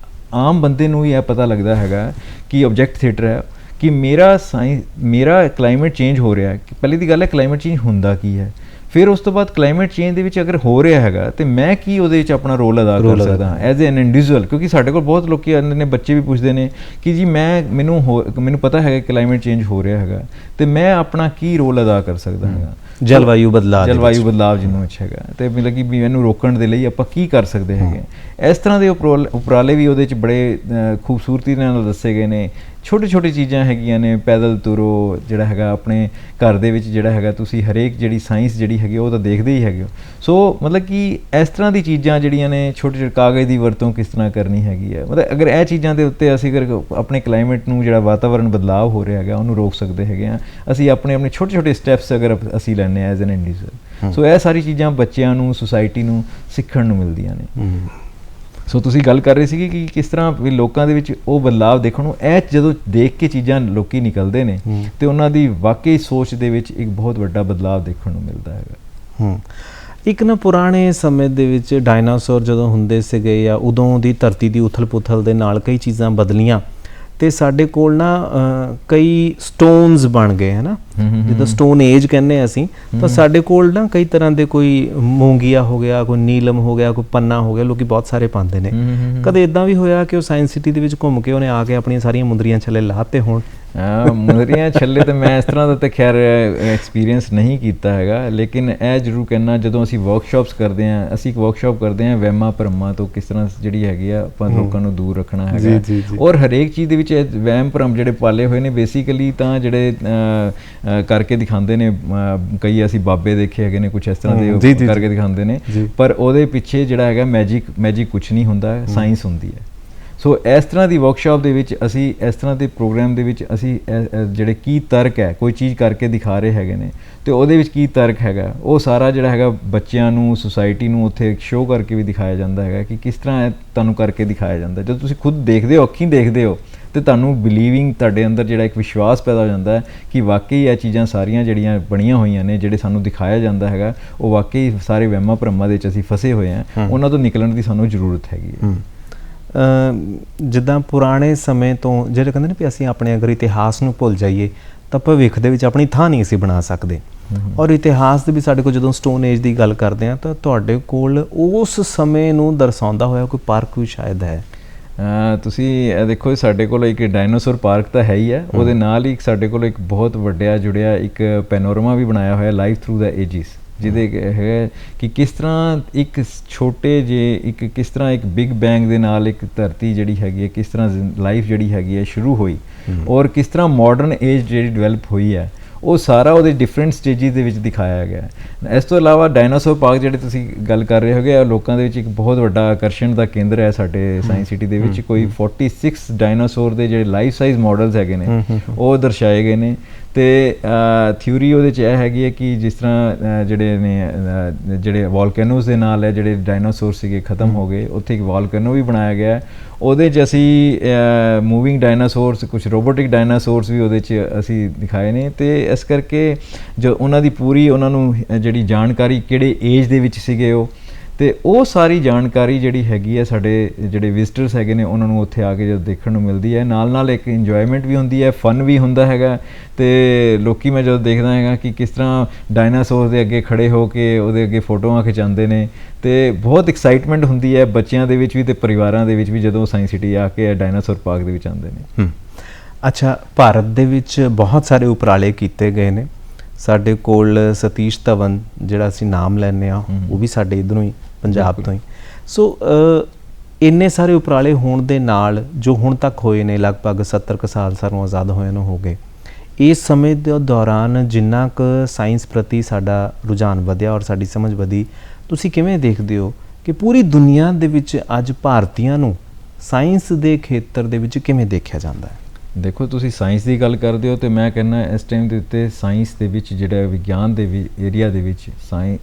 ਆਮ ਬੰਦੇ ਨੂੰ ਹੀ ਇਹ ਪਤਾ ਲੱਗਦਾ ਹੈਗਾ ਕਿ ਆਬਜੈਕਟ ਥੀਏਟਰ ਹੈ, ਕਿ ਮੇਰਾ ਕਲਾਈਮੇਟ ਚੇਂਜ ਹੋ ਰਿਹਾ ਹੈ। ਪਹਿਲੀ ਦੀ ਗੱਲ ਹੈ ਕਲਾਈਮੇਟ ਚੇਂਜ ਹੁੰਦਾ ਕੀ ਹੈ, ਫਿਰ ਉਸ ਤੋਂ ਬਾਅਦ ਕਲਾਈਮੇਟ ਚੇਂਜ ਦੇ ਵਿੱਚ ਅਗਰ ਹੋ ਰਿਹਾ ਹੈਗਾ ਤੇ ਮੈਂ ਕੀ ਉਹਦੇ ਵਿੱਚ ਆਪਣਾ ਰੋਲ ਅਦਾ ਕਰ ਸਕਦਾ ਹਾਂ ਐਜ਼ ਐਨ ਇੰਡੀਵਿਜੂਅਲ। ਕਿਉਂਕਿ ਸਾਡੇ ਕੋਲ ਬਹੁਤ ਲੋਕੀ ਆਉਂਦੇ ਨੇ, ਬੱਚੇ ਵੀ ਪੁੱਛਦੇ ਨੇ ਕਿ ਜੀ ਮੈਨੂੰ ਪਤਾ ਹੈਗਾ ਕਲਾਈਮੇਟ ਚੇਂਜ ਹੋ ਰਿਹਾ ਹੈਗਾ ਤੇ ਮੈਂ ਆਪਣਾ ਕੀ ਰੋਲ ਅਦਾ ਕਰ ਸਕਦਾ ਹੈਗਾ, ਜਲਵਾਯੂ ਬਦਲਾਅ ਜਿਹਨੂੰ ਵਿੱਚ ਹੈਗਾ, ਤੇ ਮਤਲਬ ਕਿ ਵੀ ਇਹਨੂੰ ਰੋਕਣ ਦੇ ਲਈ ਆਪਾਂ ਕੀ ਕਰ ਸਕਦੇ ਹੈਗੇ। ਇਸ ਤਰ੍ਹਾਂ ਦੇ ਉਪਰਾਲੇ ਵੀ ਉਹਦੇ 'ਚ ਬੜੇ ਖੂਬਸੂਰਤੀ ਨਾਲ ਦੱਸੇ ਗਏ ਨੇ। ਛੋਟੀ ਚੀਜ਼ਾਂ ਹੈਗੀਆਂ ਨੇ, ਪੈਦਲ ਤੁਰੋ, ਜਿਹੜਾ ਹੈਗਾ ਆਪਣੇ ਘਰ ਦੇ ਵਿੱਚ ਜਿਹੜਾ ਹੈਗਾ ਤੁਸੀਂ ਹਰੇਕ ਜਿਹੜੀ ਸਾਇੰਸ ਜਿਹੜੀ ਹੈਗੀ ਉਹ ਤਾਂ ਦੇਖਦੇ ਹੀ ਹੈਗੇ ਹੋ। ਸੋ ਮਤਲਬ ਕਿ ਇਸ ਤਰ੍ਹਾਂ ਦੀ ਚੀਜ਼ਾਂ ਜਿਹੜੀਆਂ ਨੇ, ਛੋਟੇ ਕਾਗਜ਼ ਦੀ ਵਰਤੋਂ ਕਿਸ ਤਰ੍ਹਾਂ ਕਰਨੀ ਹੈਗੀ ਹੈ, ਮਤਲਬ ਅਗਰ ਇਹ ਚੀਜ਼ਾਂ ਦੇ ਉੱਤੇ ਅਸੀਂ ਅਗਰ ਆਪਣੇ ਕਲਾਈਮੇਟ ਨੂੰ ਜਿਹੜਾ ਵਾਤਾਵਰਨ ਬਦਲਾਅ ਹੋ ਰਿਹਾ ਹੈਗਾ ਉਹਨੂੰ ਰੋਕ ਸਕਦੇ ਹੈਗੇ ਹਾਂ ਅਸੀਂ ਆਪਣੇ ਛੋਟੇ ਛੋਟੇ ਸਟੈਪਸ ਅਗਰ ਅਸੀਂ ਲੈਂਦੇ ਹਾਂ ਐਜ਼ ਐਨ ਇੰਡੀਵਿਜੂਅਲ। ਸੋ ਇਹ ਸਾਰੀ ਚੀਜ਼ਾਂ ਬੱਚਿਆਂ ਨੂੰ, ਸੁਸਾਇਟੀ ਨੂੰ ਸਿੱਖਣ ਨੂੰ ਮਿਲਦੀਆਂ ਨੇ। ਸੋ ਤੁਸੀਂ ਗੱਲ ਕਰ ਰਹੇ ਸੀਗੇ ਕਿ ਕਿਸ ਤਰ੍ਹਾਂ ਵੀ ਲੋਕਾਂ ਦੇ ਵਿੱਚ ਉਹ ਬਦਲਾਅ ਦੇਖਣ ਨੂੰ, ਇਹ ਜਦੋਂ ਦੇਖ ਕੇ ਚੀਜ਼ਾਂ ਲੋਕੀ ਨਿਕਲਦੇ ਨੇ ਤੇ ਉਹਨਾਂ ਦੀ ਵਾਕਈ ਸੋਚ ਦੇ ਵਿੱਚ ਇੱਕ ਬਹੁਤ ਵੱਡਾ ਬਦਲਾਅ ਦੇਖਣ ਨੂੰ ਮਿਲਦਾ ਹੈਗਾ। ਇੱਕ ਨਾ ਪੁਰਾਣੇ ਸਮੇਂ ਦੇ ਵਿੱਚ ਡਾਇਨਾਸੌਰ ਜਦੋਂ ਹੁੰਦੇ ਸੀਗੇ ਜਾਂ ਉਦੋਂ ਦੀ ਧਰਤੀ ਦੀ ਉਥਲ ਪੁਥਲ ਦੇ ਨਾਲ ਕਈ ਚੀਜ਼ਾਂ ਬਦਲੀਆਂ ਤੇ ਸਾਡੇ ਕੋਲ ਨਾ ਕਈ ਸਟੋਨਸ ਬਣ ਗਏ ਹੈ ਨਾ, ਜਿੱਦਾਂ ਸਟੋਨ ਏਜ ਕਹਿੰਦੇ ਅਸੀਂ, ਤਾਂ ਸਾਡੇ ਕੋਲ ਨਾ ਕਈ ਤਰ੍ਹਾਂ ਦੇ, ਕੋਈ ਮੂੰਗੀਆ ਹੋ ਗਿਆ, ਕੋਈ ਨੀਲਮ ਹੋ ਗਿਆ, ਕੋਈ ਪੰਨਾ ਹੋ ਗਿਆ, ਲੋਕੀ ਬਹੁਤ ਸਾਰੇ ਪਾਉਂਦੇ ਨੇ। ਕਦੇ ਇਦਾਂ ਵੀ ਹੋਇਆ ਕਿ ਉਹ ਸਾਇੰਸ ਸਿਟੀ ਦੇ ਵਿੱਚ ਘੁੰਮ ਕੇ ਉਹਨੇ ਆ ਕੇ ਆਪਣੀਆਂ ਸਾਰੀਆਂ ਮੁੰਦਰੀਆਂ ਛੱਲੇ ਲਾਤੇ ਹੋਣ? ਮੁੰਦਰੀਆਂ ਛੱਲੇ ਤਾਂ ਮੈਂ ਇਸ ਤਰ੍ਹਾਂ ਦਾ ਤਾਂ ਖੈਰ ਐਕਸਪੀਰੀਅੰਸ ਨਹੀਂ ਕੀਤਾ ਹੈਗਾ, ਲੇਕਿਨ ਇਹ ਜ਼ਰੂਰ ਕਹਿਣਾ, ਜਦੋਂ ਅਸੀਂ ਵਰਕਸ਼ਾਪਸ ਕਰਦੇ ਹਾਂ, ਅਸੀਂ ਇੱਕ ਵਰਕਸ਼ਾਪ ਕਰਦੇ ਹਾਂ ਵਹਿਮਾਂ ਭਰਮਾਂ ਤੋਂ ਕਿਸ ਤਰ੍ਹਾਂ ਜਿਹੜੀ ਹੈਗੀ ਆ ਆਪਾਂ ਲੋਕਾਂ ਨੂੰ ਦੂਰ ਰੱਖਣਾ ਹੈਗਾ। ਔਰ ਹਰੇਕ ਚੀਜ਼ ਦੇ ਵਿੱਚ ਵਹਿਮ ਭਰਮ ਜਿਹੜੇ ਪਾਲੇ ਹੋਏ ਨੇ ਬੇਸਿਕਲੀ ਤਾਂ ਜਿਹੜੇ ਕਰਕੇ ਦਿਖਾਉਂਦੇ ਨੇ, ਕਈ ਅਸੀਂ ਬਾਬੇ ਦੇਖੇ ਹੈਗੇ ਨੇ, ਕੁਛ ਇਸ ਤਰ੍ਹਾਂ ਦੇ ਕਰਕੇ ਦਿਖਾਉਂਦੇ ਨੇ, ਪਰ ਉਹਦੇ ਪਿੱਛੇ ਜਿਹੜਾ ਹੈਗਾ ਮੈਜਿਕ ਕੁਛ ਨਹੀਂ ਹੁੰਦਾ, ਸਾਇੰਸ ਹੁੰਦੀ ਹੈ। ਸੋ ਇਸ ਤਰ੍ਹਾਂ ਦੀ ਵਰਕਸ਼ਾਪ ਦੇ ਵਿੱਚ ਅਸੀਂ, ਇਸ ਤਰ੍ਹਾਂ ਦੇ ਪ੍ਰੋਗਰਾਮ ਦੇ ਵਿੱਚ ਅਸੀਂ ਜਿਹੜੇ ਕੀ ਤਰਕ ਹੈ, ਕੋਈ ਚੀਜ਼ ਕਰਕੇ ਦਿਖਾ ਰਹੇ ਹੈਗੇ ਨੇ ਤੇ ਉਹਦੇ ਵਿੱਚ ਕੀ ਤਰਕ ਹੈਗਾ, ਉਹ ਸਾਰਾ ਜਿਹੜਾ ਹੈਗਾ ਬੱਚਿਆਂ ਨੂੰ, ਸੁਸਾਇਟੀ ਨੂੰ ਉੱਥੇ ਸ਼ੋਅ ਕਰਕੇ ਵੀ ਦਿਖਾਇਆ ਜਾਂਦਾ ਹੈਗਾ ਕਿ ਕਿਸ ਤਰ੍ਹਾਂ ਤੁਹਾਨੂੰ ਕਰਕੇ ਦਿਖਾਇਆ ਜਾਂਦਾ। ਜਦੋਂ ਤੁਸੀਂ ਖੁਦ ਦੇਖਦੇ ਹੋ, ਅੱਖੀਂ ਦੇਖਦੇ ਹੋ, ਤੇ ਤੁਹਾਨੂੰ ਬਿਲੀਵਿੰਗ ਤੁਹਾਡੇ ਅੰਦਰ ਜਿਹੜਾ ਇੱਕ ਵਿਸ਼ਵਾਸ ਪੈਦਾ ਹੋ ਜਾਂਦਾ ਹੈ ਕਿ ਵਾਕਈ ਇਹ ਚੀਜ਼ਾਂ ਸਾਰੀਆਂ ਜਿਹੜੀਆਂ ਬਣੀਆਂ ਹੋਈਆਂ ਨੇ, ਜਿਹੜੇ ਸਾਨੂੰ ਦਿਖਾਇਆ ਜਾਂਦਾ ਹੈਗਾ, ਉਹ ਵਾਕਈ ਸਾਰੇ ਵਹਿਮਾਂ ਭਰਮਾਂ ਦੇ ਵਿੱਚ ਅਸੀਂ ਫਸੇ ਹੋਏ ਹਾਂ, ਉਹਨਾਂ ਤੋਂ ਨਿਕਲਣ ਦੀ ਸਾਨੂੰ ਜ਼ਰੂਰਤ ਹੈਗੀ ਹੈ। ਜਿੱਦਾਂ ਪੁਰਾਣੇ ਸਮੇਂ ਤੋਂ ਜਿਹੜੇ ਕਹਿੰਦੇ ਨੇ ਵੀ ਅਸੀਂ ਆਪਣੇ ਅਗਰ ਇਤਿਹਾਸ ਨੂੰ ਭੁੱਲ ਜਾਈਏ ਤਾਂ ਭਵਿੱਖ ਦੇ ਵਿੱਚ ਆਪਣੀ ਥਾਂ ਨਹੀਂ ਅਸੀਂ ਬਣਾ ਸਕਦੇ। ਔਰ ਇਤਿਹਾਸ ਦੇ ਵੀ ਸਾਡੇ ਕੋਲ ਜਦੋਂ ਸਟੋਨ ਏਜ ਦੀ ਗੱਲ ਕਰਦੇ ਹਾਂ ਤਾਂ ਤੁਹਾਡੇ ਕੋਲ ਉਸ ਸਮੇਂ ਨੂੰ ਦਰਸਾਉਂਦਾ ਹੋਇਆ ਕੋਈ ਪਾਰਕ ਵੀ ਸ਼ਾਇਦ ਹੈ। ਤੁਸੀਂ ਦੇਖੋ ਸਾਡੇ ਕੋਲ ਇੱਕ ਡਾਇਨਾਸੌਰ ਪਾਰਕ ਤਾਂ ਹੈ ਹੀ ਹੈ, ਉਹਦੇ ਨਾਲ ਹੀ ਸਾਡੇ ਕੋਲ ਇੱਕ ਬਹੁਤ ਵੱਡਾ ਜੁੜਿਆ ਇੱਕ ਪੈਨੋਰਮਾ ਵੀ ਬਣਾਇਆ ਹੋਇਆ ਲਾਈਫ ਥਰੂ ਦਾ ਏਜਿਸ, ਜਿਹਦੇ ਹੈ ਕਿ ਕਿਸ ਤਰ੍ਹਾਂ ਇੱਕ ਛੋਟੇ ਜਿਹੇ ਕਿਸ ਤਰ੍ਹਾਂ ਇੱਕ ਬਿਗ ਬੈਂਗ ਦੇ ਨਾਲ ਇੱਕ ਧਰਤੀ ਜਿਹੜੀ ਹੈਗੀ ਹੈ, ਕਿਸ ਤਰ੍ਹਾਂ ਲਾਈਫ ਜਿਹੜੀ ਹੈਗੀ ਹੈ ਸ਼ੁਰੂ ਹੋਈ ਔਰ ਕਿਸ ਤਰ੍ਹਾਂ ਮਾਡਰਨ ਏਜ ਜਿਹੜੀ ਡਿਵੈਲਪ ਹੋਈ ਹੈ, ਉਹ ਸਾਰਾ ਉਹਦੇ ਡਿਫਰੈਂਟ ਸਟੇਜਿਸ ਦੇ ਵਿੱਚ ਦਿਖਾਇਆ ਗਿਆ ਹੈ। ਇਸ ਤੋਂ ਇਲਾਵਾ ਡਾਇਨਾਸੌਰ ਪਾਰਕ ਜਿਹੜੇ ਤੁਸੀਂ ਗੱਲ ਕਰ ਰਹੇ ਹੋਗੇ, ਲੋਕਾਂ ਦੇ ਵਿੱਚ ਇੱਕ ਬਹੁਤ ਵੱਡਾ ਆਕਰਸ਼ਣ ਦਾ ਕੇਂਦਰ ਹੈ ਸਾਡੇ ਸਾਇੰਸ ਸਿਟੀ ਦੇ ਵਿੱਚ। ਕੋਈ 46 ਡਾਇਨਾਸੌਰ ਦੇ ਜਿਹੜੇ ਲਾਈਫ ਸਾਈਜ਼ ਮਾਡਲਸ ਹੈਗੇ ਨੇ ਉਹ ਦਰਸਾਏ ਗਏ ਨੇ। ਤੇ ਥਿਊਰੀ ਉਹਦੇ 'ਚ ਇਹ ਹੈਗੀ ਹੈ ਕਿ ਜਿਸ ਤਰ੍ਹਾਂ ਜਿਹੜੇ ਵੋਲਕੈਨੋਜ਼ ਦੇ ਨਾਲ ਹੈ, ਜਿਹੜੇ ਡਾਇਨਾਸੌਰ ਸੀਗੇ ਖਤਮ ਹੋ ਗਏ, ਉੱਥੇ ਇੱਕ ਵੋਲਕੈਨੋ ਵੀ ਬਣਾਇਆ ਗਿਆ। ਉਹਦੇ 'ਚ ਅਸੀਂ ਮੂਵਿੰਗ ਡਾਇਨਾਸੌਰਸ, ਕੁਝ ਰੋਬੋਟਿਕ ਡਾਇਨਾਸੌਰਸ ਵੀ ਉਹਦੇ 'ਚ ਅਸੀਂ ਦਿਖਾਏ ਨੇ। ਤੇ ਇਸ ਕਰਕੇ ਜੋ ਉਹਨਾਂ ਦੀ ਪੂਰੀ ਉਹਨਾਂ ਨੂੰ ਜਿਹੜੀ ਜਾਣਕਾਰੀ ਕਿਹੜੇ ਏਜ ਦੇ ਵਿੱਚ ਸੀਗੇ ਤੇ ਉਹ ਸਾਰੀ ਜਾਣਕਾਰੀ ਜਿਹੜੀ ਹੈਗੀ ਹੈ ਸਾਡੇ ਜਿਹੜੇ ਵਿਜ਼ਟਰਸ ਹੈਗੇ ਨੇ ਉਹਨਾਂ ਨੂੰ ਉੱਥੇ ਆ ਕੇ ਜਦੋਂ ਦੇਖਣ ਨੂੰ ਮਿਲਦੀ ਹੈ, ਨਾਲ ਨਾਲ ਇੱਕ ਇੰਜੋਇਮੈਂਟ ਵੀ ਹੁੰਦੀ ਹੈ, ਫਨ ਵੀ ਹੁੰਦਾ ਹੈਗਾ। ਤੇ ਲੋਕੀ ਮੈਂ ਜਦੋਂ ਦੇਖਦਾ ਹੈਗਾ ਕਿ ਕਿਸ ਤਰ੍ਹਾਂ ਡਾਇਨਾਸੌਰ ਦੇ ਅੱਗੇ ਖੜੇ ਹੋ ਕੇ ਉਹਦੇ ਅੱਗੇ ਫੋਟੋਆਂ ਖਿਚਾਉਂਦੇ ਨੇ, ਤੇ ਬਹੁਤ ਐਕਸਾਈਟਮੈਂਟ ਹੁੰਦੀ ਹੈ ਬੱਚਿਆਂ ਦੇ ਵਿੱਚ ਵੀ ਤੇ ਪਰਿਵਾਰਾਂ ਦੇ ਵਿੱਚ ਵੀ ਜਦੋਂ ਸਾਇੰਸ ਸਿਟੀ ਆ ਕੇ ਡਾਇਨਾਸੌਰ ਪਾਰਕ ਦੇ ਵਿੱਚ ਆਉਂਦੇ ਨੇ। ਅੱਛਾ, ਭਾਰਤ ਦੇ ਵਿੱਚ ਬਹੁਤ ਸਾਰੇ ਉਪਰਾਲੇ ਕੀਤੇ ਗਏ ਨੇ। ਸਾਡੇ ਕੋਲ ਸਤੀਸ਼ ਧਵਨ ਜਿਹੜਾ ਅਸੀਂ ਨਾਮ ਲੈਂਦੇ ਹਾਂ, ਉਹ ਵੀ ਸਾਡੇ ਇੱਧਰੋਂ ਹੀ ਪੰਜਾਬ ਤੋਂ ਹੀ। ਸੋ ਇੰਨੇ ਸਾਰੇ ਉਪਰਾਲੇ ਹੋਣ ਦੇ ਨਾਲ ਜੋ ਹੁਣ ਤੱਕ ਹੋਏ ਨੇ, ਲਗਭਗ 70 ਕੁ ਸਾਲ ਸਾਨੂੰ ਆਜ਼ਾਦ ਹੋਏ ਨੂੰ ਹੋ ਗਏ, ਇਸ ਸਮੇਂ ਦੇ ਦੌਰਾਨ ਜਿੰਨਾ ਕੁ ਸਾਇੰਸ ਪ੍ਰਤੀ ਸਾਡਾ ਰੁਝਾਨ ਵਧਿਆ ਔਰ ਸਾਡੀ ਸਮਝ ਵਧੀ, ਤੁਸੀਂ ਕਿਵੇਂ ਦੇਖਦੇ ਹੋ ਕਿ ਪੂਰੀ ਦੁਨੀਆ ਦੇ ਵਿੱਚ ਅੱਜ ਭਾਰਤੀਆਂ ਨੂੰ ਸਾਇੰਸ ਦੇ ਖੇਤਰ ਦੇ ਵਿੱਚ ਕਿਵੇਂ ਦੇਖਿਆ ਜਾਂਦਾ ਹੈ? ਦੇਖੋ, ਤੁਸੀਂ ਸਾਇੰਸ ਦੀ ਗੱਲ ਕਰਦੇ ਹੋ ਤੇ ਮੈਂ ਕਹਿੰਦਾ ਇਸ ਟਾਈਮ ਦੇ ਉੱਤੇ ਸਾਇੰਸ ਦੇ ਵਿੱਚ ਜਿਹੜਾ ਵਿਗਿਆਨ ਦੇ ਏਰੀਆ ਦੇ ਵਿੱਚ